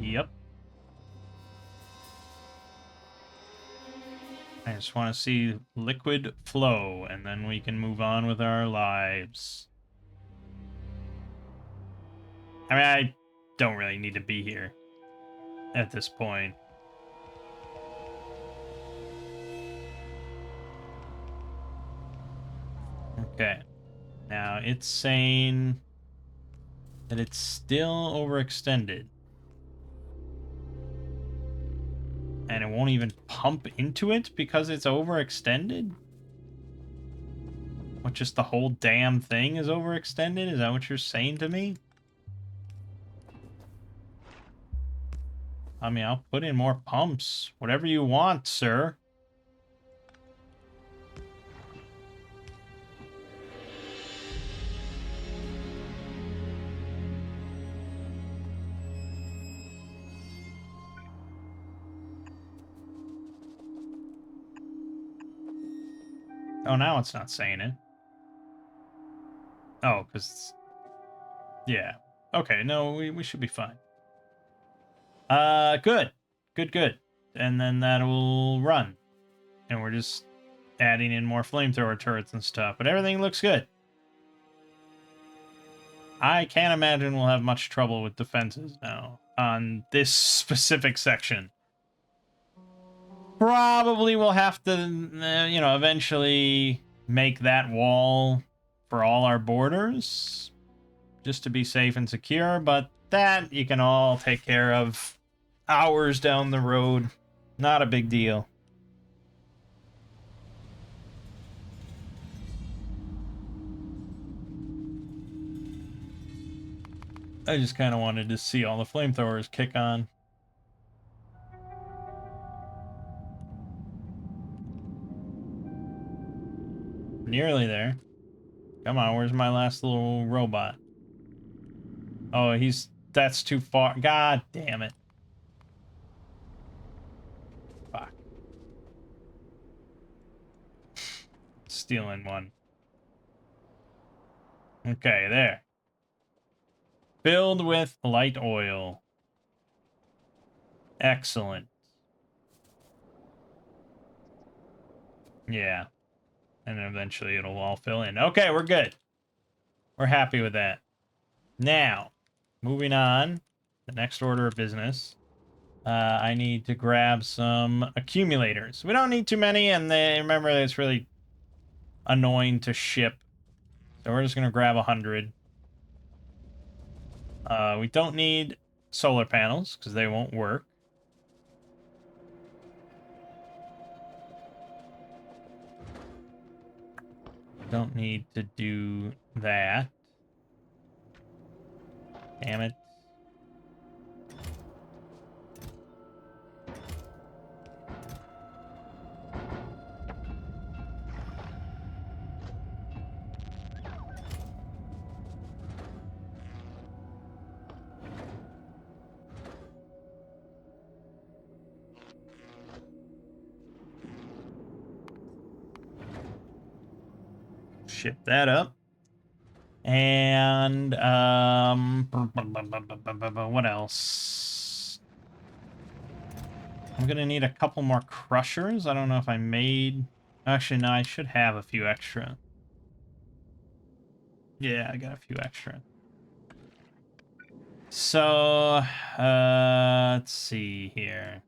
Yep. I just want to see liquid flow, and then we can move on with our lives. I mean, I don't really need to be here at this point. Okay. Now, it's saying that it's still overextended. And it won't even pump into it because it's overextended? What, just the whole damn thing is overextended? Is that what you're saying to me? I mean, I'll put in more pumps. Whatever you want, sir. Oh, now it's not saying it. Oh, because... Yeah. Okay, no, we should be fine. Good. Good. And then that will run. And we're just adding in more flamethrower turrets and stuff. But everything looks good. I can't imagine we'll have much trouble with defenses now on this specific section. Probably we'll have to, eventually make that wall for all our borders. just to be safe and secure, but that you can all take care of hours down the road. Not a big deal. I just kind of wanted to see all the flamethrowers kick on. Nearly there. Come on, where's my last little robot? Oh, that's too far. God damn it. Fuck. Stealing one. Okay, there. Filled with light oil. Excellent. Yeah. And eventually it'll all fill in. Okay, we're good. We're happy with that. Now, moving on. The next order of business. I need to grab some accumulators. We don't need too many, and remember it's really annoying to ship. So we're just going to grab 100. We don't need solar panels, because they won't work. Don't need to do that. Damn it. Ship that up. And, what else? I'm gonna need a couple more crushers. I don't know if I made... Actually, no, I should have a few extra. Yeah, I got a few extra. So, let's see here.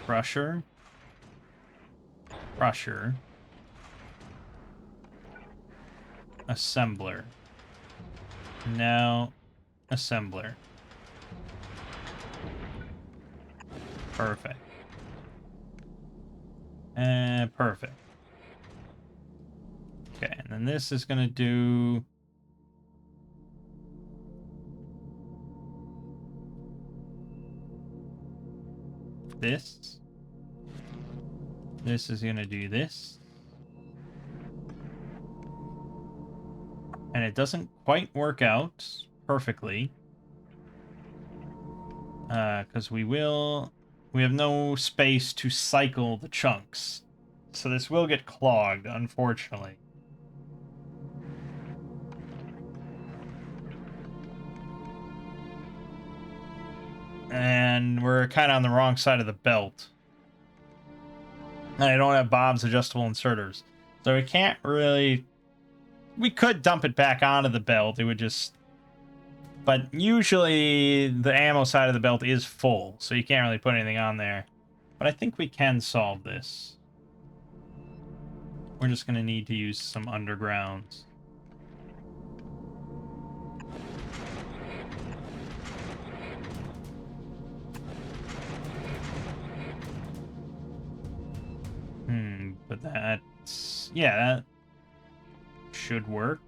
Crusher. Crusher. Assembler. No. Assembler. Perfect. Perfect. Okay, and then this is gonna do... this. This is gonna do this. And it doesn't quite work out perfectly. Because we have no space to cycle the chunks. So this will get clogged, unfortunately. And we're kind of on the wrong side of the belt. And I don't have Bob's adjustable inserters. So we can't really... We could dump it back onto the belt. It would just... But usually the ammo side of the belt is full. So you can't really put anything on there. But I think we can solve this. We're just going to need to use some undergrounds. But that's... Yeah, that should work.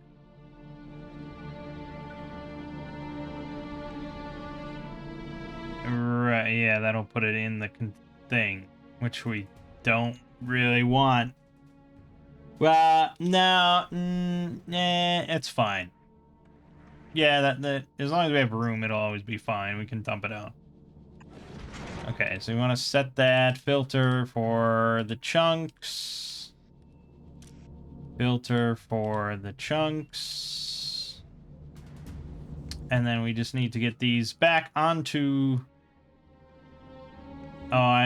Right, yeah, that'll put it in the thing, which we don't really want. Well, no, it's fine. Yeah, that as long as we have room, it'll always be fine. We can dump it out. Okay, so we want to set that filter for the chunks. Filter for the chunks. And then we just need to get these back onto... Oh,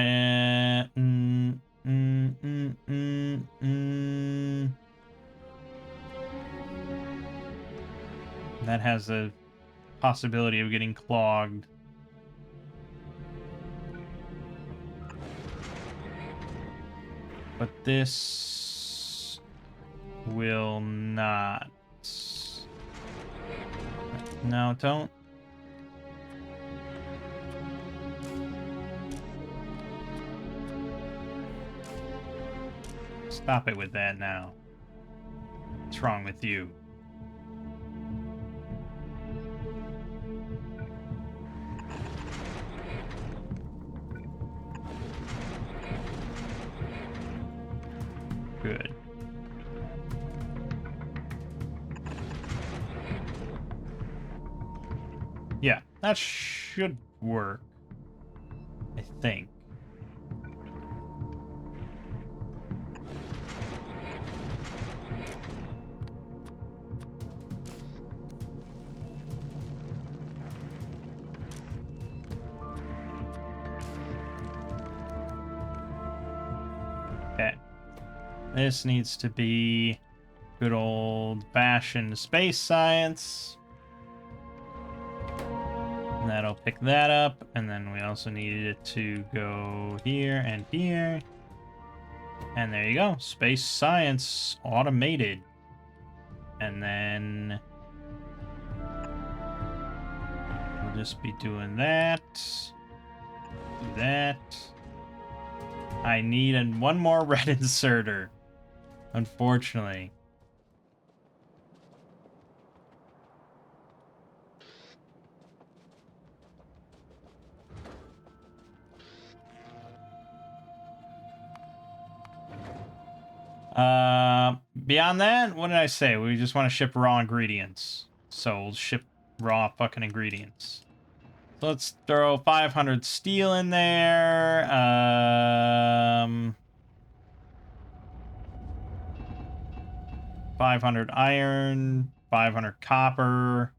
that has a possibility of getting clogged. But this will not. No, don't. Stop it with that now. What's wrong with you? Good. Yeah, that should work. I think. Okay. This needs to be good old-fashioned space science. And that'll pick that up. And then we also needed it to go here and here. And there you go. Space science automated. And then we'll just be doing that. Do that. I need one more red inserter. Unfortunately. Beyond that, what did I say? We just want to ship raw ingredients. So we'll ship raw fucking ingredients. So let's throw 500 steel in there. 500 iron, 500 copper,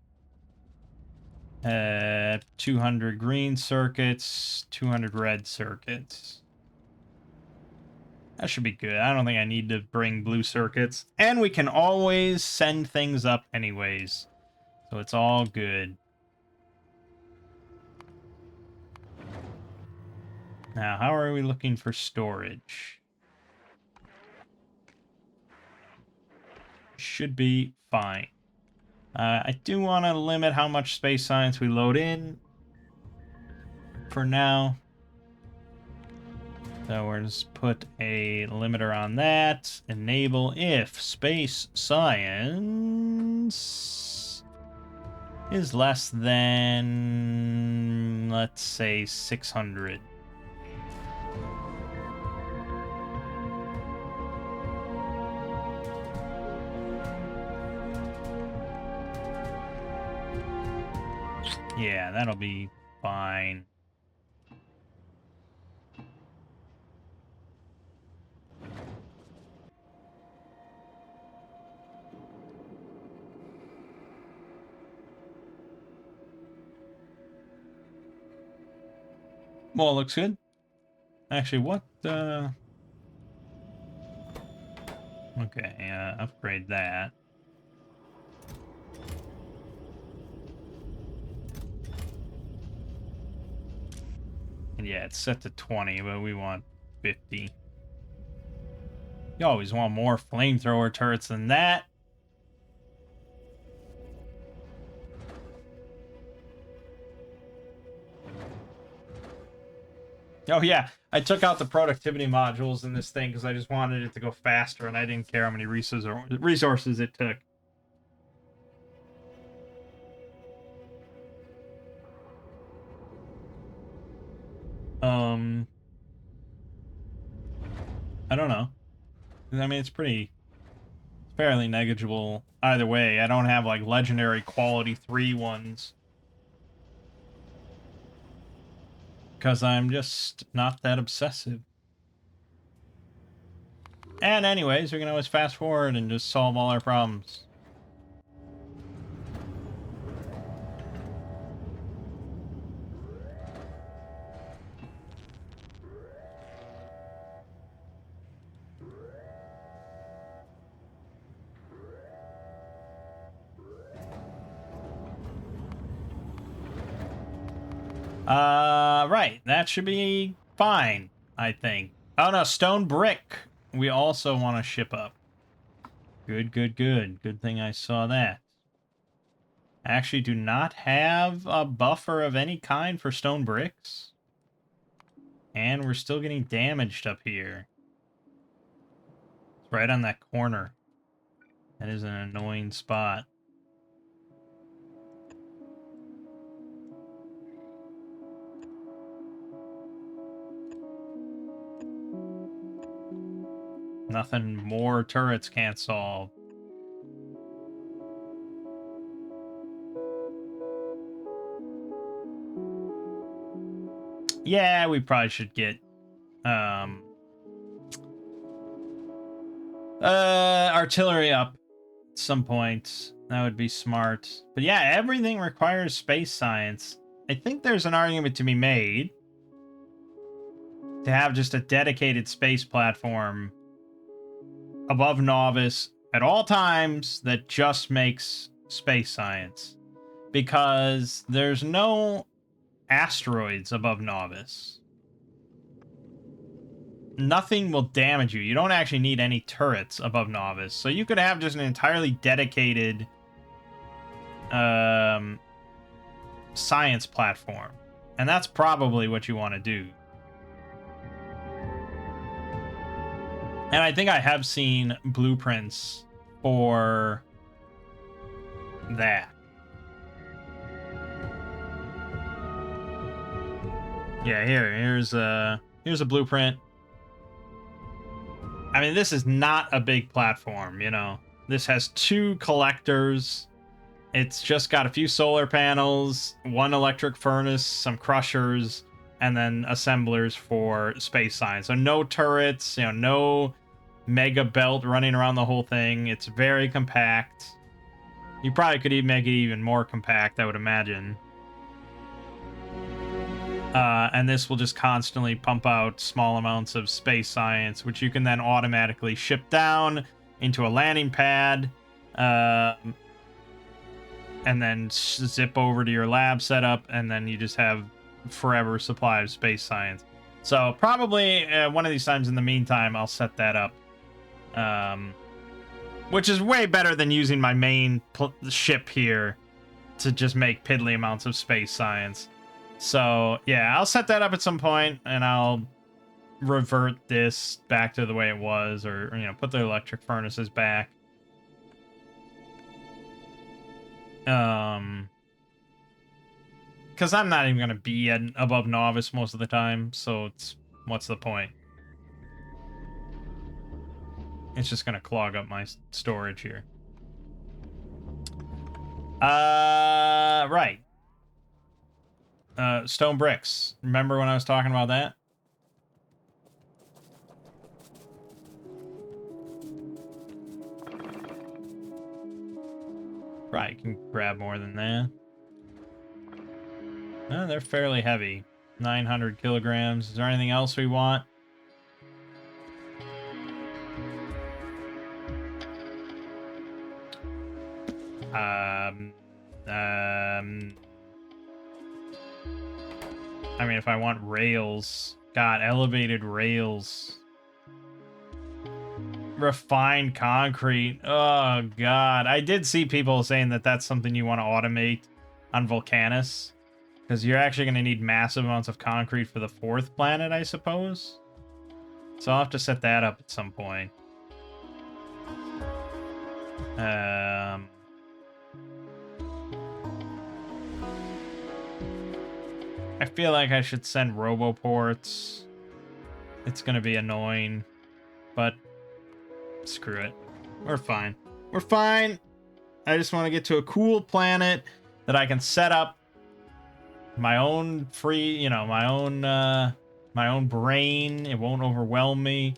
200 green circuits, 200 red circuits. That should be good. I don't think I need to bring blue circuits. And we can always send things up anyways. So it's all good. Now, how are we looking for storage? Should be fine. I do want to limit how much space science we load in for now. So we're just put a limiter on that. Enable if space science is less than, let's say, 600. Yeah, that'll be fine. Well, it looks good. Actually, what, okay, upgrade that. And yeah, it's set to 20, but we want 50. You always want more flamethrower turrets than that. Oh yeah, I took out the productivity modules in this thing because I just wanted it to go faster, and I didn't care how many resources it took. I don't know. I mean, it's fairly negligible either way. I don't have like legendary quality 3 ones. Because I'm just not that obsessive. And anyways, we can always fast forward and just solve all our problems. Right. That should be fine, I think. Oh no, stone brick. We also want to ship up. Good, good, good. Good thing I saw that. I actually do not have a buffer of any kind for stone bricks. And we're still getting damaged up here. It's right on that corner. That is an annoying spot. Nothing more turrets can't solve. Yeah, we probably should get artillery up at some point. That would be smart. But yeah, everything requires space science. I think there's an argument to be made to have just a dedicated space platform above Novice at all times that just makes space science. Because there's no asteroids above Novice. Nothing will damage you. You don't actually need any turrets above Novice. So you could have just an entirely dedicated science platform. And that's probably what you want to do. And I think I have seen blueprints for that. Yeah, here's a blueprint. I mean, this is not a big platform, you know. This has 2 collectors. It's just got a few solar panels, 1 electric furnace, some crushers, and then assemblers for space science. So no turrets, you know, no mega belt running around the whole thing. It's very compact. You probably could even make it even more compact, I would imagine. And this will just constantly pump out small amounts of space science, which you can then automatically ship down into a landing pad, and then zip over to your lab setup, and then you just have forever supply of space science. So probably one of these times in the meantime, I'll set that up, which is way better than using my main ship here to just make piddly amounts of space science. So, yeah, I'll set that up at some point, and I'll revert this back to the way it was, or you know, put the electric furnaces back. Because I'm not even going to be above Novice most of the time, so what's the point? It's just going to clog up my storage here. Right. Stone bricks. Remember when I was talking about that? Right, you can grab more than that. They're fairly heavy. 900 kilograms. Is there anything else we want? I mean, if I want rails. God, elevated rails. Refined concrete. Oh, God. I did see people saying that that's something you want to automate on Volcanus. Because you're actually going to need massive amounts of concrete for the 4th planet, I suppose. So I'll have to set that up at some point. I feel like I should send roboports. It's going to be annoying. But screw it. We're fine. We're fine. I just want to get to a cool planet that I can set up my own free, you know, my own brain. It won't overwhelm me.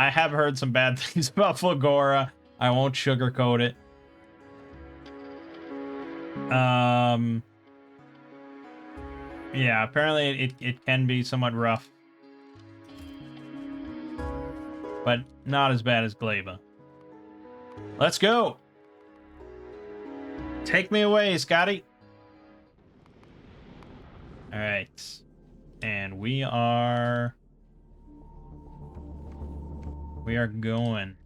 I have heard some bad things about Flagora. I won't sugarcoat it. Yeah, apparently it can be somewhat rough. But not as bad as Gleba. Let's go! Take me away, Scotty! Alright. And we are going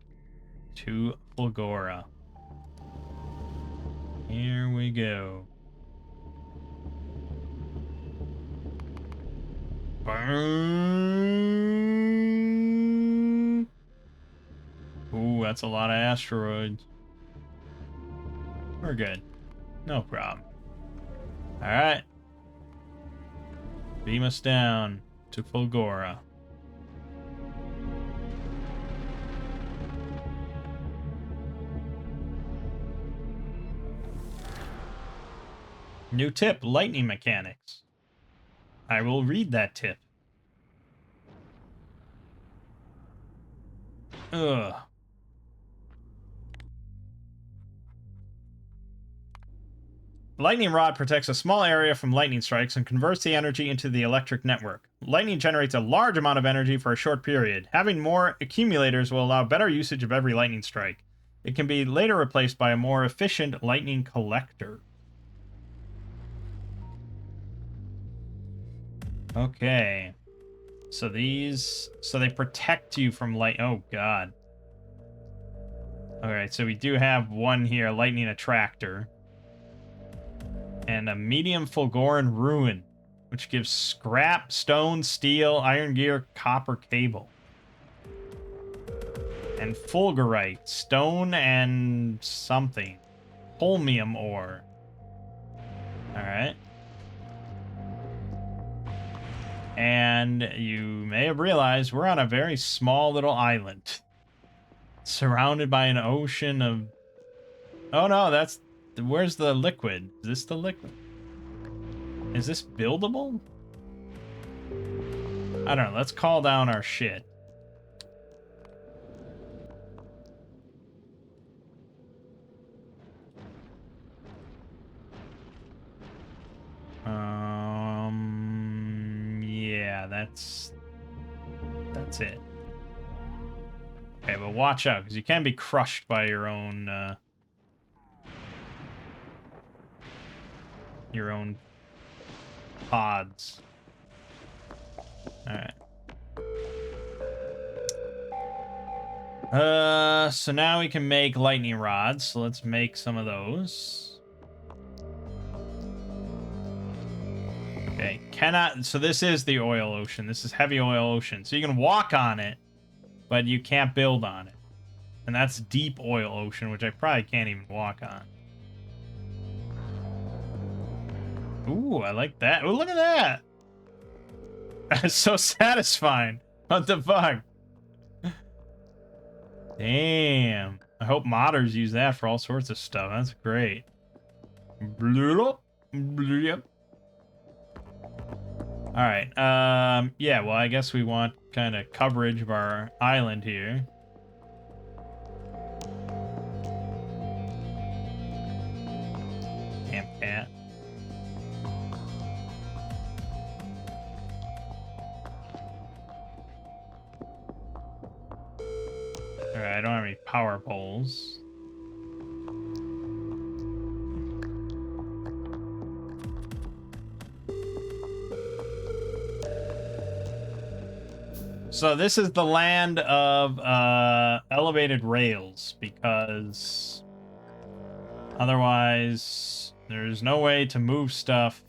to Flagora. Here we go. Burn. Ooh, that's a lot of asteroids. We're good. No problem. Alright. Beam us down to Fulgora. New tip, lightning mechanics. I will read that tip. Ugh. Lightning rod protects a small area from lightning strikes and converts the energy into the electric network. Lightning generates a large amount of energy for a short period. Having more accumulators will allow better usage of every lightning strike. It can be later replaced by a more efficient lightning collector. Okay. So they protect you from light. Oh, God. Alright, so we do have one here, lightning attractor. And a medium Fulgoran ruin, which gives scrap, stone, steel, iron gear, copper cable. And fulgurite, stone and something. Holmium ore. Alright. And you may have realized we're on a very small little island. Surrounded by an ocean of... Oh no, that's... Where's the liquid? Is this the liquid? Is this buildable? I don't know. Let's call down our shit. Yeah, that's it. Okay, but watch out, because you can be crushed by your own pods. Alright. So now we can make lightning rods, so let's make some of those. Okay, so this is the oil ocean. This is heavy oil ocean. So you can walk on it, but you can't build on it. And that's deep oil ocean, which I probably can't even walk on. Ooh, I like that. Oh, look at that. That's so satisfying. What the fuck? Damn. I hope modders use that for all sorts of stuff. That's great. Alright, yeah, well, I guess we want kind of coverage of our island here. Damn cat. Alright, I don't have any power poles. So this is the land of elevated rails, because otherwise there's no way to move stuff,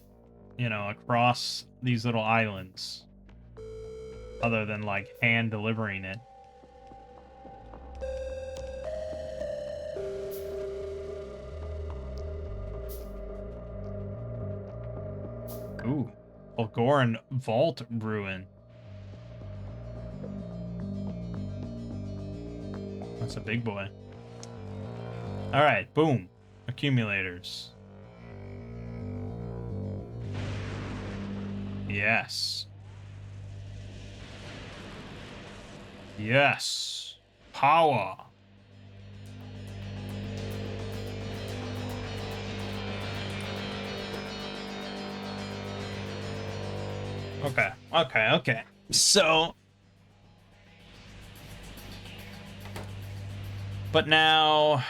you know, across these little islands other than like hand delivering it. Ooh, Fulgoran Vault Ruin. That's a big boy. Alright, boom. Accumulators. Yes. Yes. Power. Okay. So... But now...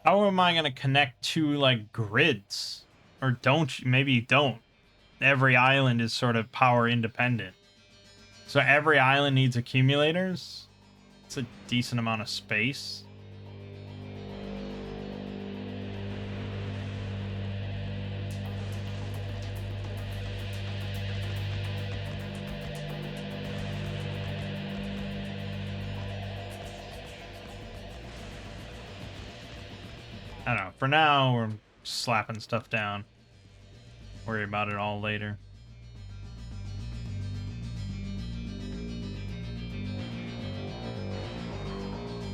How am I going to connect to, like, grids? Or don't you? Maybe you don't. Every island is sort of power independent. So every island needs accumulators? It's a decent amount of space. I don't know. For now, we're slapping stuff down. Worry about it all later.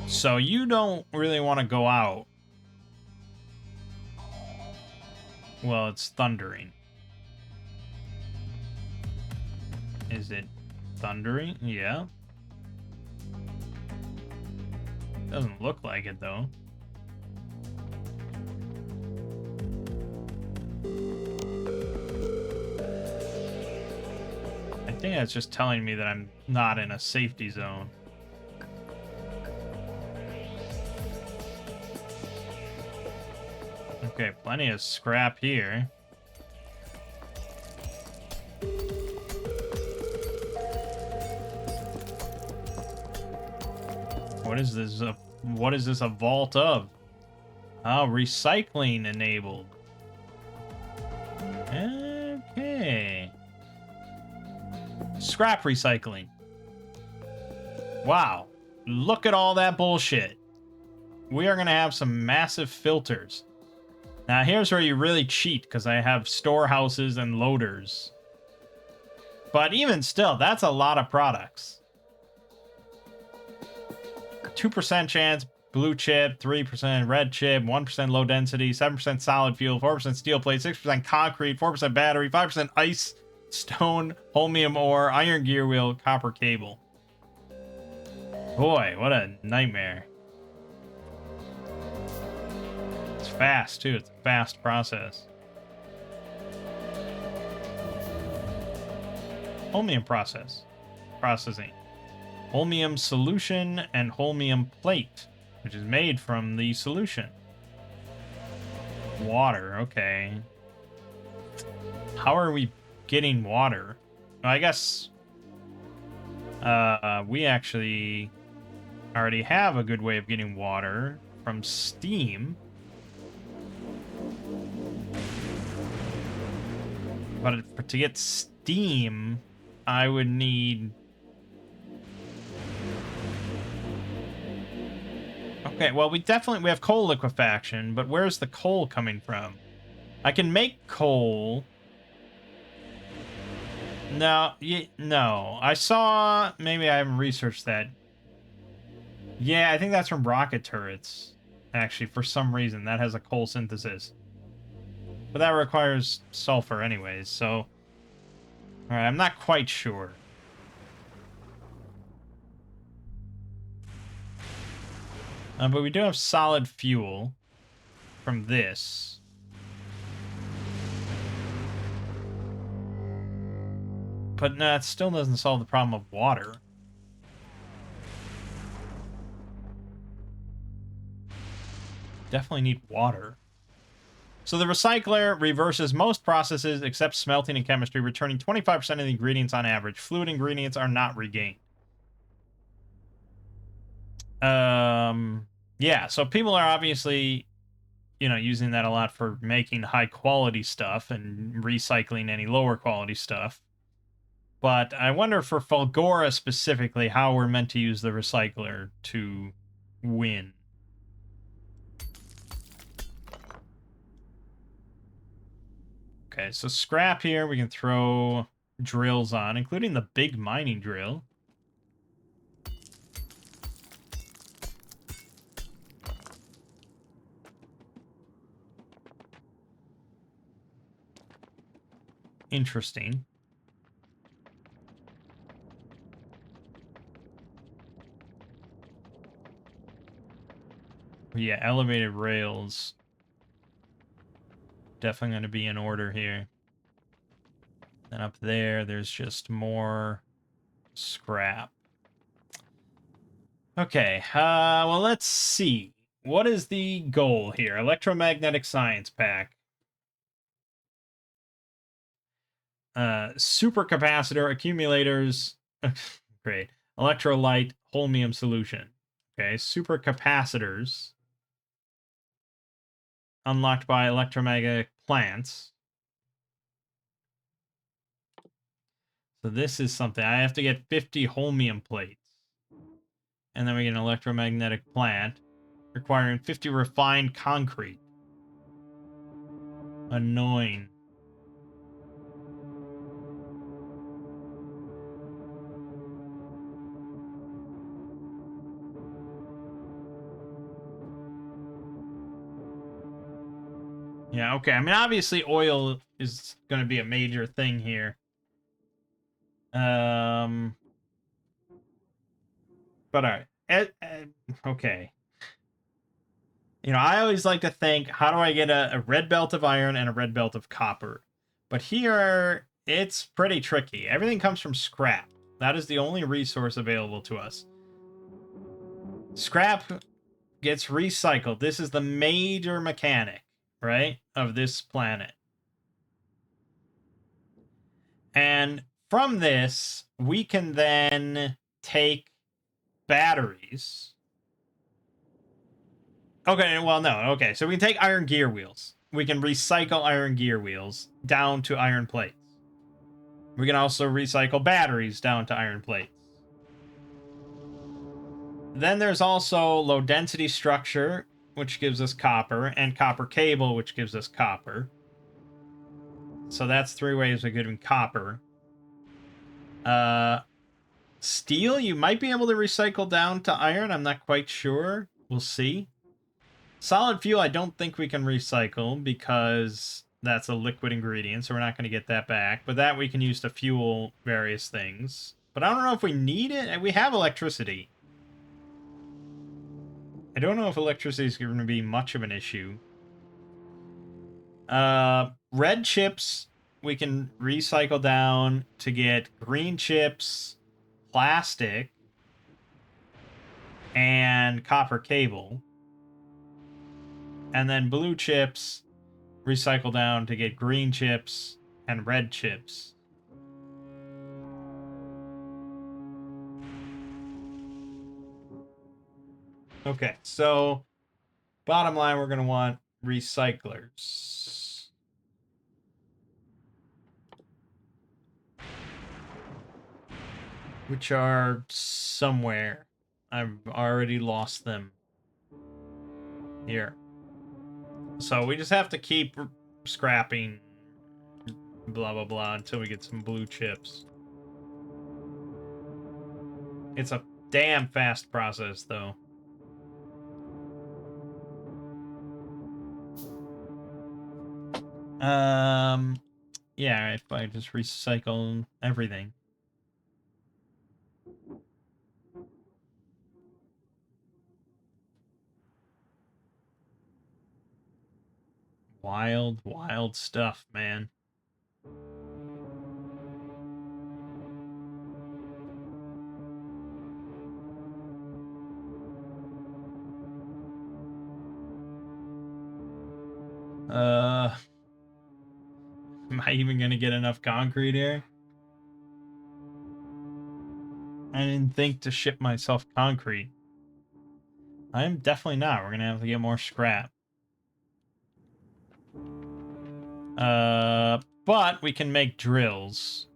So you don't really want to go out. Well, it's thundering. Is it thundering? Yeah. Doesn't look like it, though. I think that's just telling me that I'm not in a safety zone. Okay, plenty of scrap here. What is this? What is this a vault of? Oh, recycling enabled. Okay. Scrap recycling. Wow. Look at all that bullshit. We are going to have some massive filters. Now, here's where you really cheat, because I have storehouses and loaders. But even still, that's a lot of products. 2% chance blue chip, 3% red chip, 1% low density, 7% solid fuel, 4% steel plate, 6% concrete, 4% battery, 5% ice, stone, holmium ore, iron gear wheel, copper cable. Boy, what a nightmare. It's fast, too. It's a fast process. Holmium processing. Holmium solution and holmium plate, which is made from the solution. Water, okay. How are we getting water? Well, I guess we actually already have a good way of getting water from steam. But to get steam, I would need... Okay, well, we have coal liquefaction, but where's the coal coming from? I can make coal. No, no. I saw... Maybe I haven't researched that. Yeah, I think that's from rocket turrets. Actually, for some reason, that has a coal synthesis. But that requires sulfur anyways, so... Alright, I'm not quite sure. But we do have solid fuel from this. But no, it still doesn't solve the problem of water. Definitely need water. So the recycler reverses most processes except smelting and chemistry, returning 25% of the ingredients on average. Fluid ingredients are not regained. Yeah, so people are obviously, you know, using that a lot for making high quality stuff and recycling any lower quality stuff. But I wonder for Fulgora specifically how we're meant to use the recycler to win. Okay, so scrap here we can throw drills on, including the big mining drill. Interesting. Yeah, elevated rails. Definitely going to be in order here. And up there, there's just more scrap. Okay, well, let's see. What is the goal here? Electromagnetic Science Pack. Supercapacitor, accumulators. Great. Electrolyte, holmium solution. Okay, supercapacitors. Unlocked by electromagnetic plants. So this is something. I have to get 50 holmium plates. And then we get an electromagnetic plant requiring 50 refined concrete. Annoying. Yeah, okay. I mean, obviously oil is going to be a major thing here. But all right. Okay. You know, I always like to think, how do I get a red belt of iron and a red belt of copper? But here, it's pretty tricky. Everything comes from scrap. That is the only resource available to us. Scrap gets recycled. This is the major mechanic, right, of this planet. And from this, we can then take batteries. Okay, well, no. Okay, so we can take iron gear wheels. We can recycle iron gear wheels down to iron plates. We can also recycle batteries down to iron plates. Then there's also low density structure, which gives us copper, and copper cable, which gives us copper. So that's 3 ways of getting copper. Steel, you might be able to recycle down to iron. I'm not quite sure. We'll see. Solid fuel, I don't think we can recycle because that's a liquid ingredient, so we're not going to get that back. But that we can use to fuel various things. But I don't know if we need it. We have electricity. I don't know if electricity is going to be much of an issue. Red chips we can recycle down to get green chips, plastic, and copper cable. And then blue chips recycle down to get green chips and red chips. Okay, so bottom line, we're going to want recyclers. Which are somewhere. I've already lost them. Here. So we just have to keep scrapping blah blah blah until we get some blue chips. It's a damn fast process though. Yeah, if I just recycle everything. Wild stuff, man. Am I even gonna get enough concrete here? I didn't think to ship myself concrete. I'm definitely not. We're gonna have to get more scrap. But we can make drills.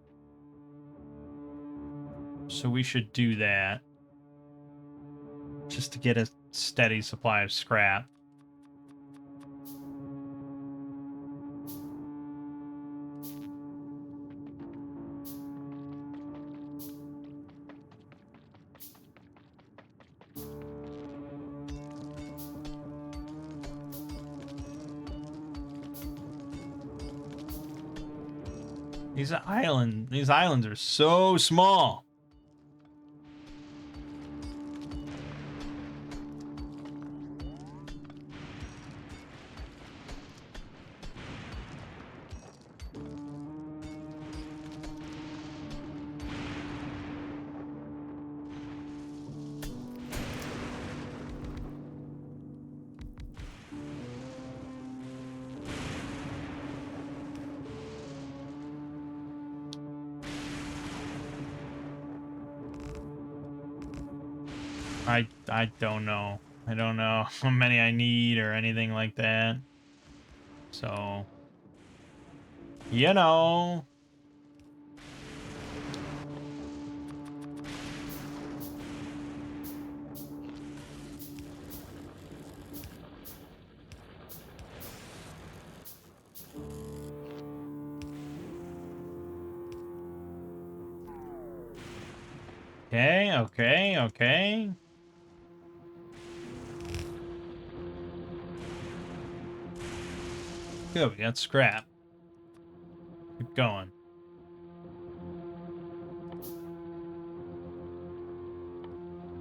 So we should do that. Just to get a steady supply of scrap. These islands are so small. I don't know. I don't know how many I need or anything like that. So, you know. Okay, okay, okay. Good, we got scrap. Keep going.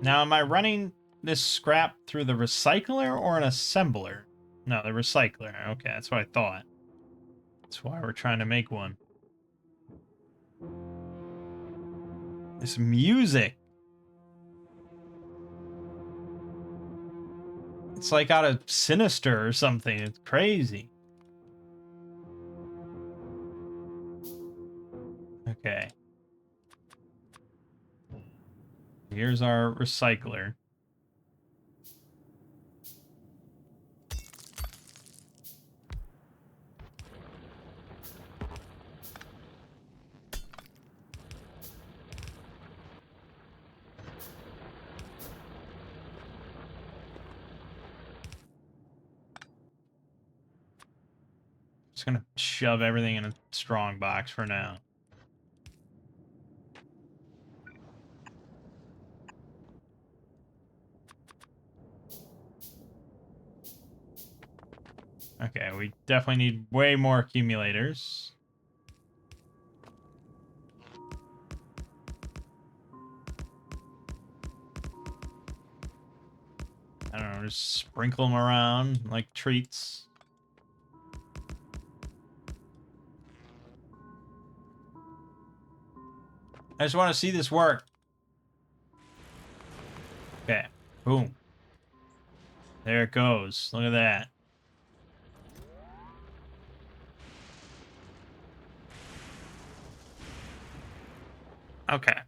Now, am I running this scrap through the recycler or an assembler? No, the recycler. Okay, that's what I thought. That's why we're trying to make one. This music. It's like out of Sinister or something. It's crazy. Okay. Here's our recycler. Just gonna shove everything in a strong box for now. Okay, we definitely need way more accumulators. I don't know, just sprinkle them around like treats. I just want to see this work. Okay, boom. There it goes. Look at that. Okay.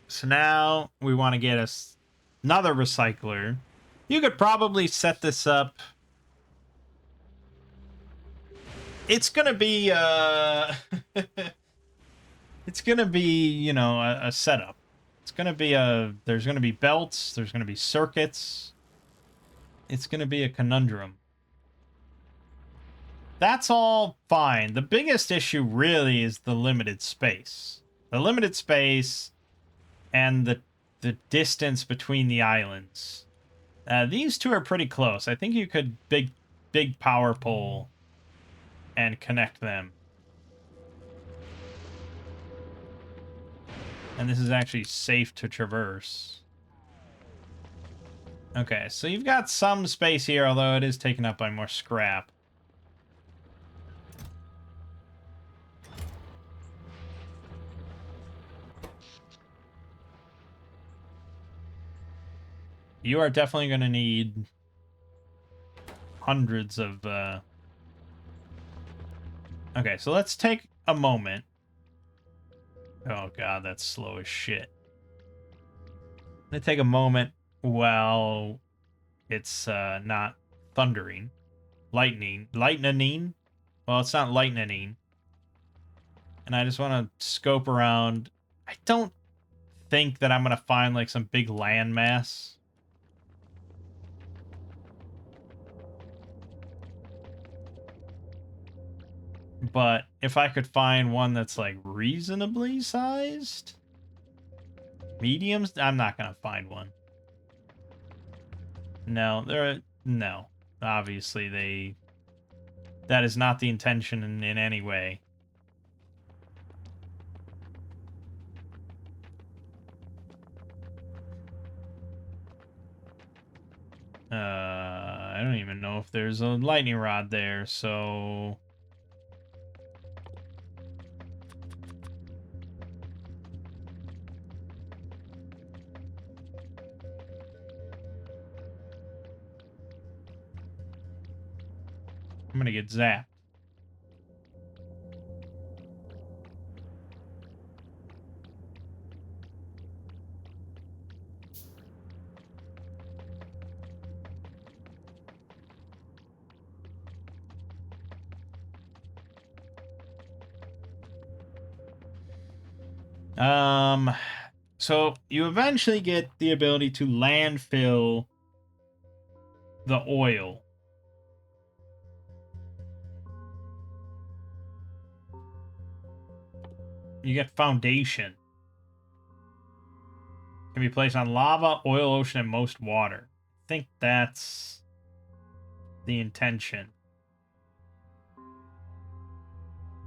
So now we want to get us another recycler. You could probably set this up. It's gonna be it's gonna be, you know, a setup. It's gonna be there's gonna be belts, there's gonna be circuits. It's gonna be a conundrum. That's all fine. The biggest issue really is the limited space. The limited space and the distance between the islands. These two are pretty close. I think you could big power pole and connect them. And this is actually safe to traverse. Okay, so you've got some space here, although it is taken up by more scrap. You are definitely going to need hundreds of... Okay, so let's take a moment. Oh god, that's slow as shit. I'm going to take a moment while it's not thundering. Lightning? Well, it's not lightning. And I just want to scope around. I don't think that I'm going to find like some big landmass. But if I could find one that's like reasonably sized, mediums, I'm not gonna find one. No, no. Obviously, that is not the intention in any way. I don't even know if there's a lightning rod there, so I'm gonna get zapped. So you eventually get the ability to landfill the oil. You get foundation. Can be placed on lava, oil, ocean, and most water. I think that's the intention.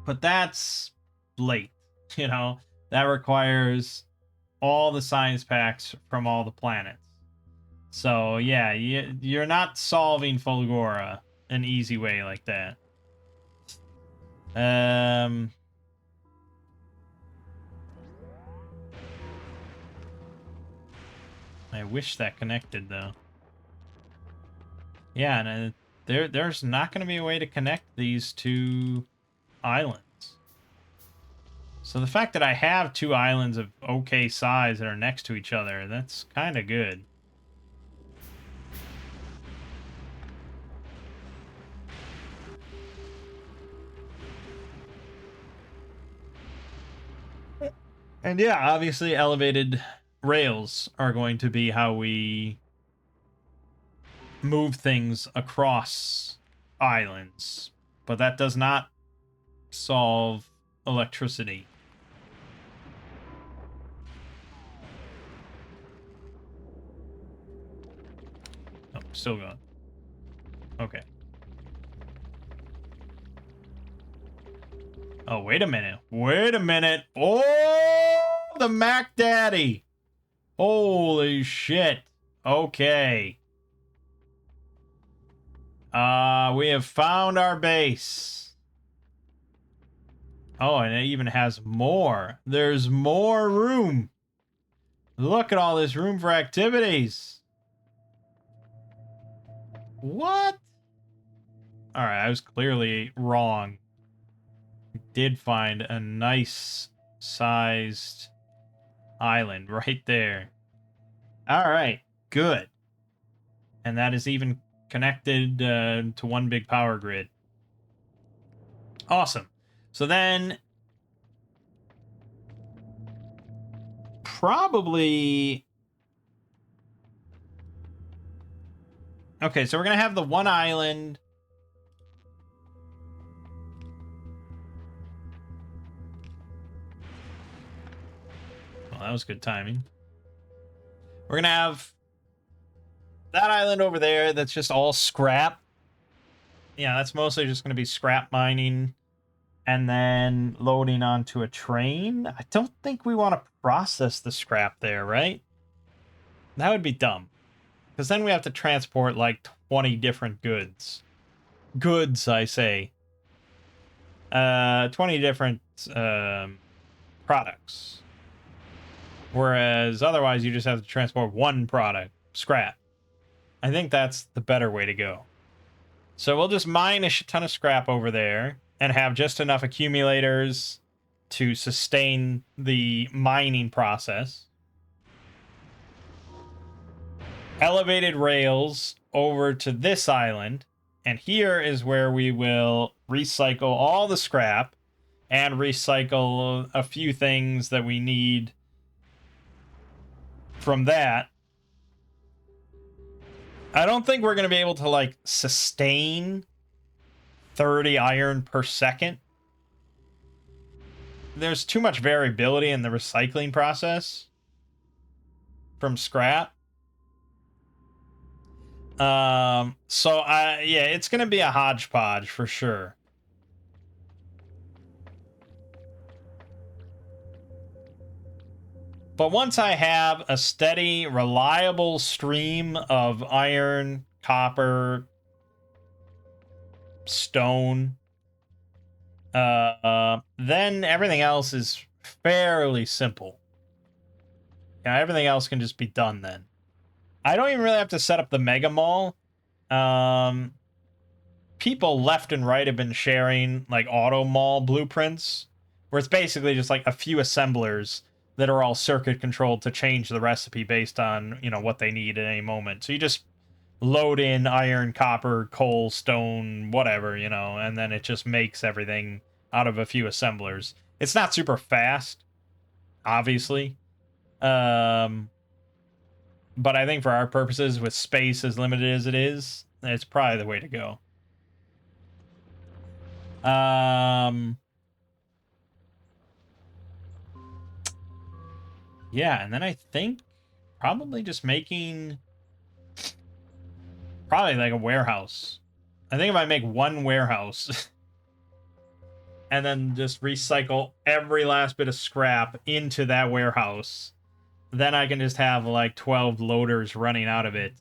But that's late, you know? That requires all the science packs from all the planets. So, yeah, you're not solving Fulgora an easy way like that. I wish that connected, though. Yeah, and there's not going to be a way to connect these two islands. So the fact that I have two islands of okay size that are next to each other, that's kind of good. And yeah, obviously elevated rails are going to be how we move things across islands. But that does not solve electricity. Oh, still going. Okay. Oh, wait a minute. Wait a minute. Oh, the Mac Daddy. Holy shit. Okay. We have found our base. Oh, and it even has more. There's more room. Look at all this room for activities. What? All right, I was clearly wrong. We did find a nice sized island right there. All right, good. And that is even connected to one big power grid. Awesome. So then probably... Okay, so we're going to have the one island. Well, that was good timing. We're going to have that island over there that's just all scrap. Yeah, that's mostly just going to be scrap mining and then loading onto a train. I don't think we want to process the scrap there, right? That would be dumb. Because then we have to transport like 20 different goods. Goods, I say. 20 different products. Whereas otherwise you just have to transport one product, scrap. I think that's the better way to go. So we'll just mine a ton of scrap over there and have just enough accumulators to sustain the mining process. Elevated rails over to this island, and here is where we will recycle all the scrap and recycle a few things that we need from that. I don't think we're going to be able to, like, sustain 30 iron per second. There's too much variability in the recycling process from scrap. Yeah, it's going to be a hodgepodge for sure. But once I have a steady, reliable stream of iron, copper, stone, then everything else is fairly simple. Yeah, everything else can just be done then. I don't even really have to set up the Mega Mall. People left and right have been sharing like auto mall blueprints, where it's basically just like a few assemblers that are all circuit controlled to change the recipe based on, you know, what they need at any moment. So you just load in iron, copper, coal, stone, whatever, you know, and then it just makes everything out of a few assemblers. It's not super fast, obviously. But I think for our purposes, with space as limited as it is, it's probably the way to go. Yeah, and then I think probably just making probably like a warehouse. I think if I make one warehouse and then just recycle every last bit of scrap into that warehouse, then I can just have like 12 loaders running out of it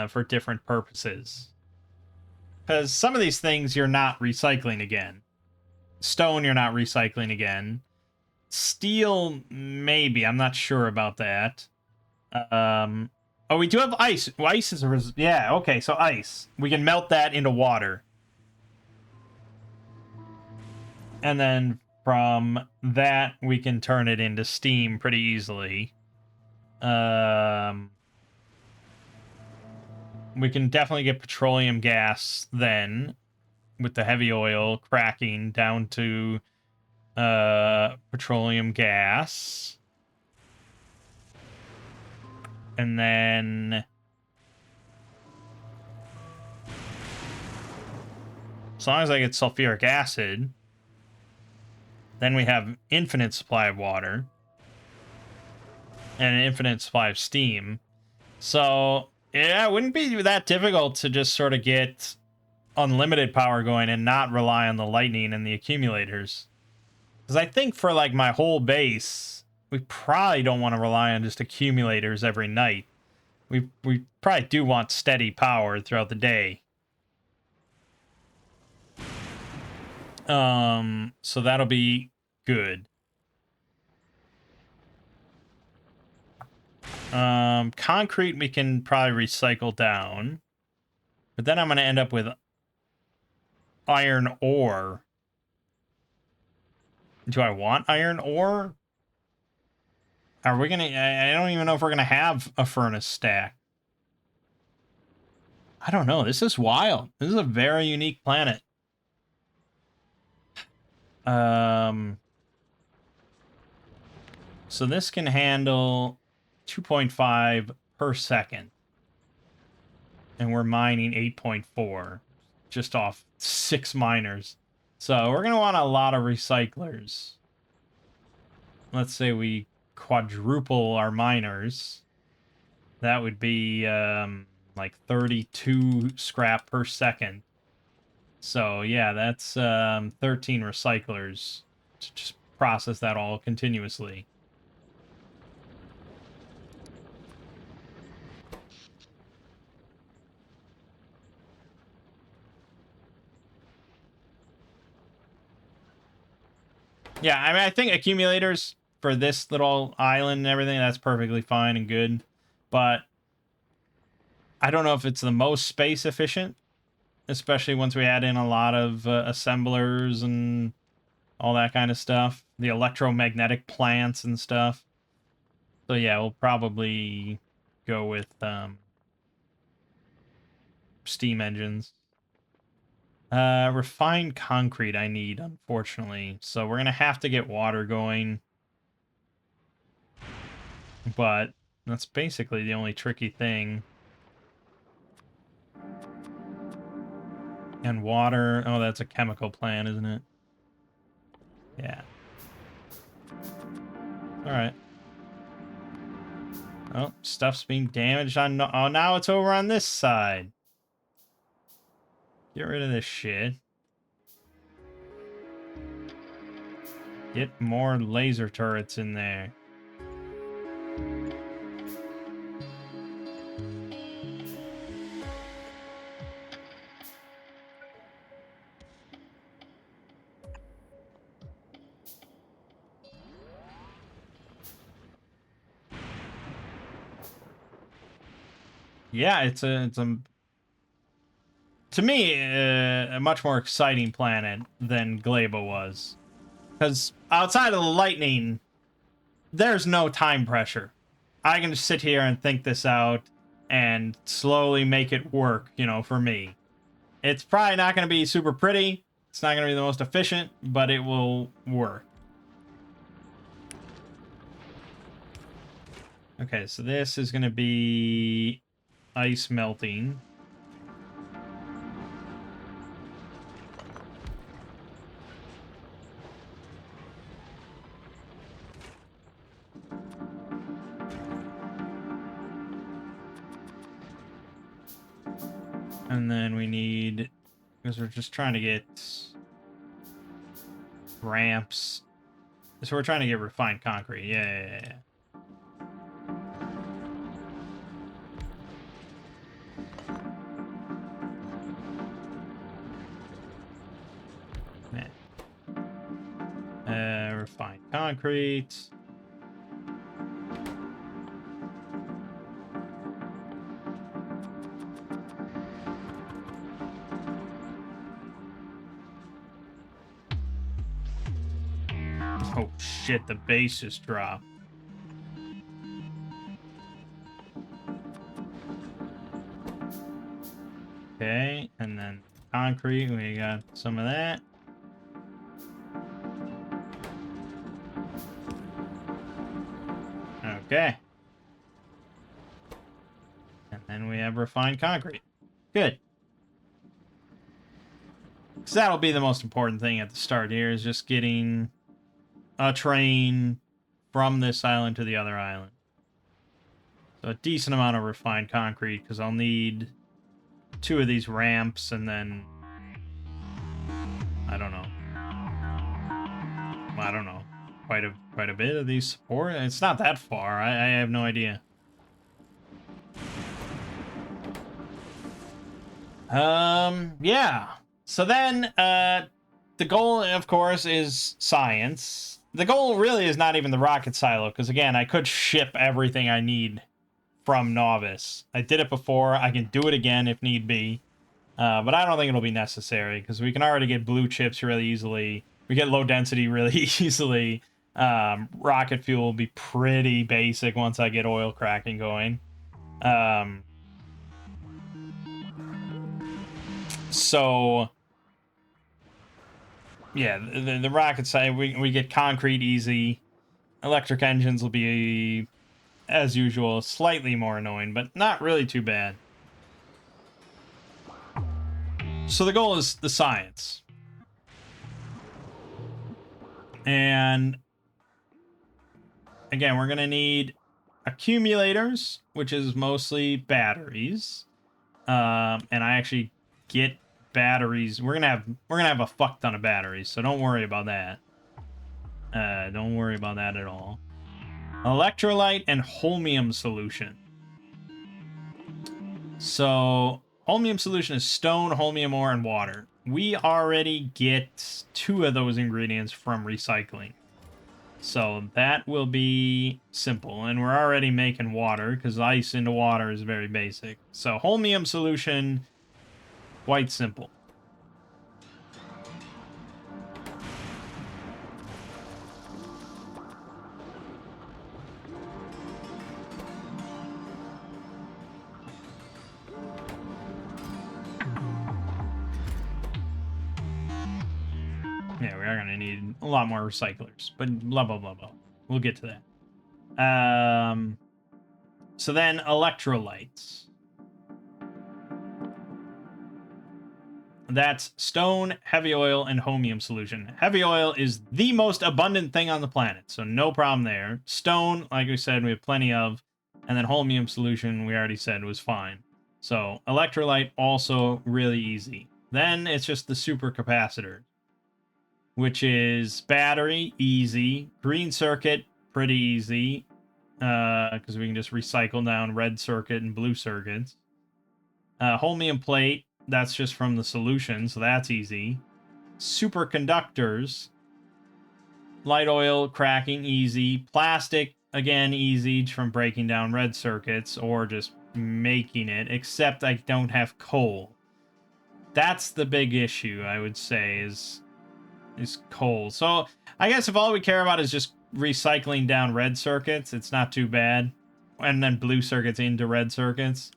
for different purposes. Because some of these things you're not recycling again. Stone, you're not recycling again. Steel, maybe. I'm not sure about that. Oh, we do have ice. Well, ice is a... Yeah, okay, so ice. We can melt that into water. And then from that, we can turn it into steam pretty easily. We can definitely get petroleum gas then, with the heavy oil cracking down to petroleum gas. And then as long as I get sulfuric acid, then we have infinite supply of water and an infinite supply of steam. So yeah, it wouldn't be that difficult to just sort of get unlimited power going and not rely on the lightning and the accumulators. Because I think for like my whole base, we probably don't want to rely on just accumulators every night. We probably do want steady power throughout the day. So that'll be good. Concrete we can probably recycle down. But then I'm going to end up with iron ore. Do I want iron ore? Are we going to... I don't even know if we're going to have a furnace stack. I don't know. This is wild. This is a very unique planet. So this can handle 2.5 per second. And we're mining 8.4. Just off 6 miners. So we're going to want a lot of recyclers. Let's say we quadruple our miners. That would be like 32 scrap per second. So yeah, that's 13 recyclers to just process that all continuously. Yeah, I mean, I think accumulators for this little island and everything, that's perfectly fine and good. But I don't know if it's the most space efficient, especially once we add in a lot of assemblers and all that kind of stuff. The electromagnetic plants and stuff. So yeah, we'll probably go with steam engines. Refined concrete I need, unfortunately. So we're going to have to get water going. But that's basically the only tricky thing. And water... Oh, that's a chemical plant, isn't it? Yeah. Alright. Oh, stuff's being damaged on... Oh, now it's over on this side. Get rid of this shit. Get more laser turrets in there. Yeah, it's a to me a much more exciting planet than Gleba was. Because outside of the lightning, there's no time pressure. I can just sit here and think this out and slowly make it work, you know, for me. It's probably not going to be super pretty. It's not going to be the most efficient, but it will work. Okay, so this is going to be ice melting. And then we need, because we're just trying to get ramps. So we're trying to get refined concrete. Yeah. Refined concrete. Oh shit, the base just dropped. Okay, and then concrete, we got some of that. Okay. And then we have refined concrete. Good. Because that'll be the most important thing at the start here, is just getting a train from this island to the other island. So a decent amount of refined concrete, because I'll need 2 of these ramps, and then I don't know, quite a bit of these support. It's not that far. I have no idea. Yeah. So then, the goal, of course, is science. The goal really is not even the rocket silo, because again, I could ship everything I need from Novice. I did it before. I can do it again if need be. But I don't think it'll be necessary, because we can already get blue chips really easily. We get low density really easily. Rocket fuel will be pretty basic once I get oil cracking going. So yeah, the rocket side, we get concrete easy. Electric engines will be, as usual, slightly more annoying, but not really too bad. So the goal is the science. And again, we're going to need accumulators, which is mostly batteries. And I actually get batteries. We're gonna have a fuck ton of batteries, so don't worry about that. Don't worry about that at all. Electrolyte and holmium solution. So holmium solution is stone, holmium ore, and water. We already get 2 of those ingredients from recycling. So that will be simple. And we're already making water, because ice into water is very basic. So holmium solution, quite simple. Yeah, we are going to need a lot more recyclers, but blah, blah, blah, blah. We'll get to that. So then electrolytes. That's stone, heavy oil, and holmium solution. Heavy oil is the most abundant thing on the planet, so no problem there. Stone, like we said, we have plenty of. And then holmium solution, we already said, was fine. So electrolyte, also really easy. Then it's just the supercapacitor, which is battery, easy. Green circuit, pretty easy, because we can just recycle down red circuit and blue circuits. Holmium plate, that's just from the solution, so that's easy. Superconductors, light oil, cracking, easy. Plastic, again, easy from breaking down red circuits or just making it, except I don't have coal. That's the big issue, I would say, is coal. So I guess if all we care about is just recycling down red circuits, it's not too bad. And then blue circuits into red circuits.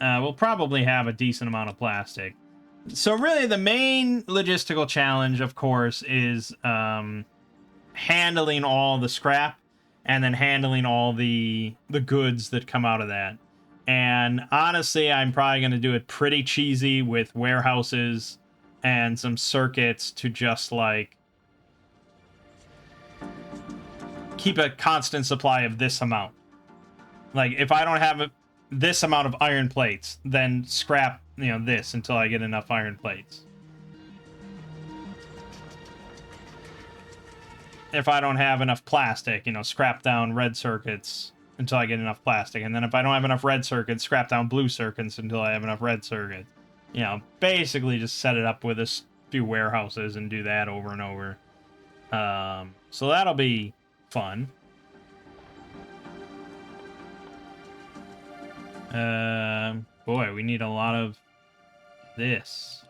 We'll probably have a decent amount of plastic. So really the main logistical challenge, of course, is handling all the scrap and then handling all the goods that come out of that. And honestly, I'm probably going to do it pretty cheesy with warehouses and some circuits to just like keep a constant supply of this amount. Like if I don't have this amount of iron plates, then scrap you know, this until I get enough iron plates. If I don't have enough plastic, you know, scrap down red circuits until I get enough plastic. And then if I don't have enough red circuits, scrap down blue circuits until I have enough red circuits. You know, basically just set it up with a few warehouses and do that over and over. So that'll be fun. Boy, we need a lot of this.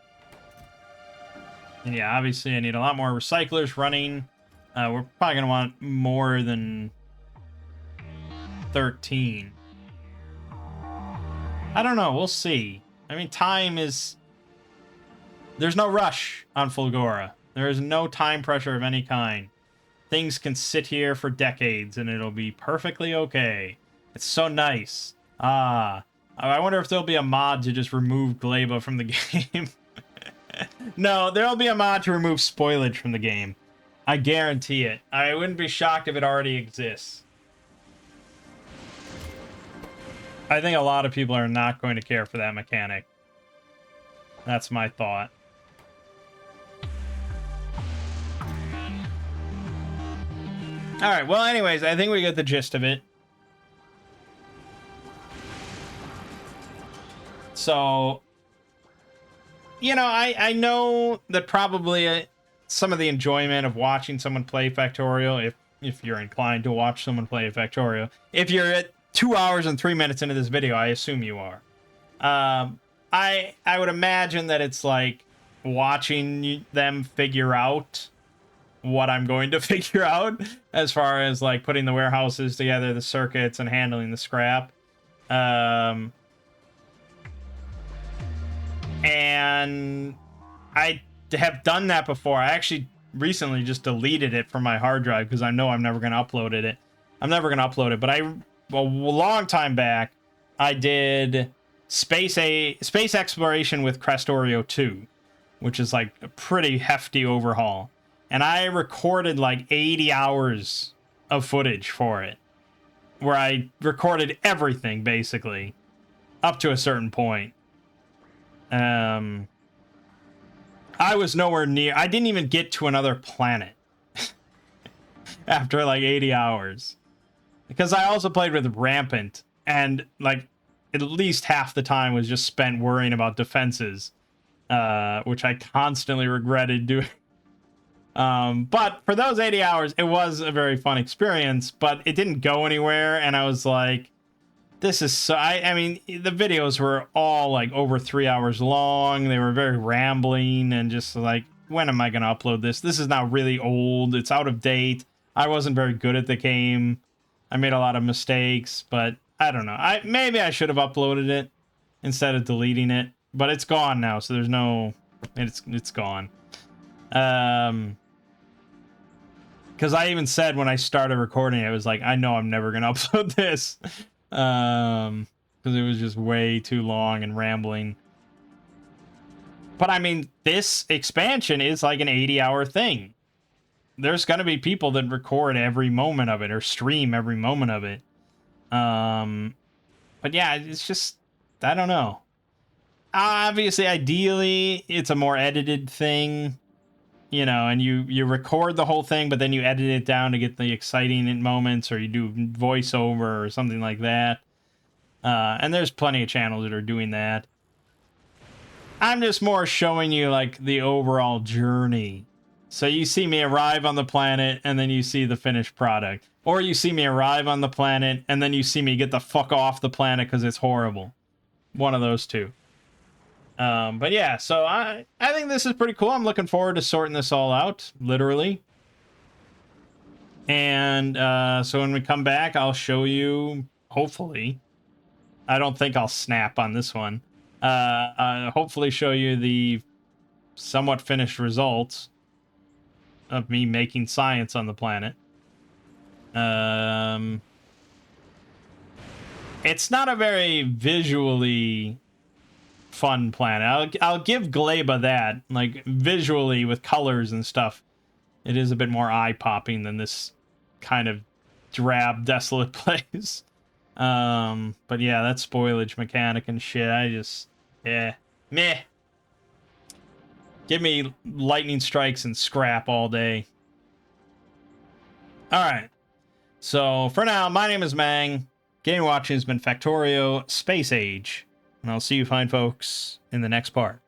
And yeah, obviously I need a lot more recyclers running. We're probably going to want more than 13. I don't know. We'll see. I mean, time is... There's no rush on Fulgora. There is no time pressure of any kind. Things can sit here for decades and it'll be perfectly okay. It's so nice. I wonder if there'll be a mod to just remove Gleba from the game. No, there'll be a mod to remove spoilage from the game. I guarantee it. I wouldn't be shocked if it already exists. I think a lot of people are not going to care for that mechanic. That's my thought. Alright, well anyways, I think we get the gist of it. So, you know, I know that probably some of the enjoyment of watching someone play Factorio, if you're inclined to watch someone play Factorio, if you're at 2 hours and 3 minutes into this video, I assume you are. I would imagine that it's like watching them figure out what I'm going to figure out as far as like putting the warehouses together, the circuits, and handling the scrap. And I have done that before. I actually recently just deleted it from my hard drive because I know I'm never going to upload it. I'm never going to upload it, but a long time back, I did space exploration with Factorio 2, which is like a pretty hefty overhaul. And I recorded like 80 hours of footage for it, where I recorded everything basically up to a certain point. I was nowhere near. I didn't even get to another planet after like 80 hours. Because I also played with Rampant, and like at least half the time was just spent worrying about defenses, which I constantly regretted doing. But for those 80 hours, it was a very fun experience, but it didn't go anywhere, and I was like, this is so... I mean, the videos were all like over 3 hours long. They were very rambling, and just like, when am I going to upload this? This is now really old. It's out of date. I wasn't very good at the game. I made a lot of mistakes, but I don't know. Maybe I should have uploaded it instead of deleting it, but it's gone now, so there's no... It's gone. Because I even said when I started recording it, I was like, I know I'm never going to upload this. Because it was just way too long and rambling. But I mean, this expansion is like an 80-hour thing. There's going to be people that record every moment of it or stream every moment of it. But yeah, it's just, I don't know. Obviously, ideally, it's a more edited thing. You know, and you record the whole thing, but then you edit it down to get the exciting moments, or you do voiceover or something like that. And there's plenty of channels that are doing that. I'm just more showing you, like, the overall journey. So you see me arrive on the planet, and then you see the finished product. Or you see me arrive on the planet, and then you see me get the fuck off the planet because it's horrible. One of those two. But yeah, so I think this is pretty cool. I'm looking forward to sorting this all out, literally. And so when we come back, I'll show you, hopefully. I don't think I'll snap on this one. Hopefully show you the somewhat finished results of me making science on the planet. It's not a very visually fun planet. I'll give Gleba that, like, visually with colors and stuff. It is a bit more eye-popping than this kind of drab, desolate place. But yeah, that spoilage mechanic and shit, yeah. Meh. Give me lightning strikes and scrap all day. Alright. So, for now, my name is Mangg. Game watching has been Factorio Space Age. And I'll see you fine folks in the next part.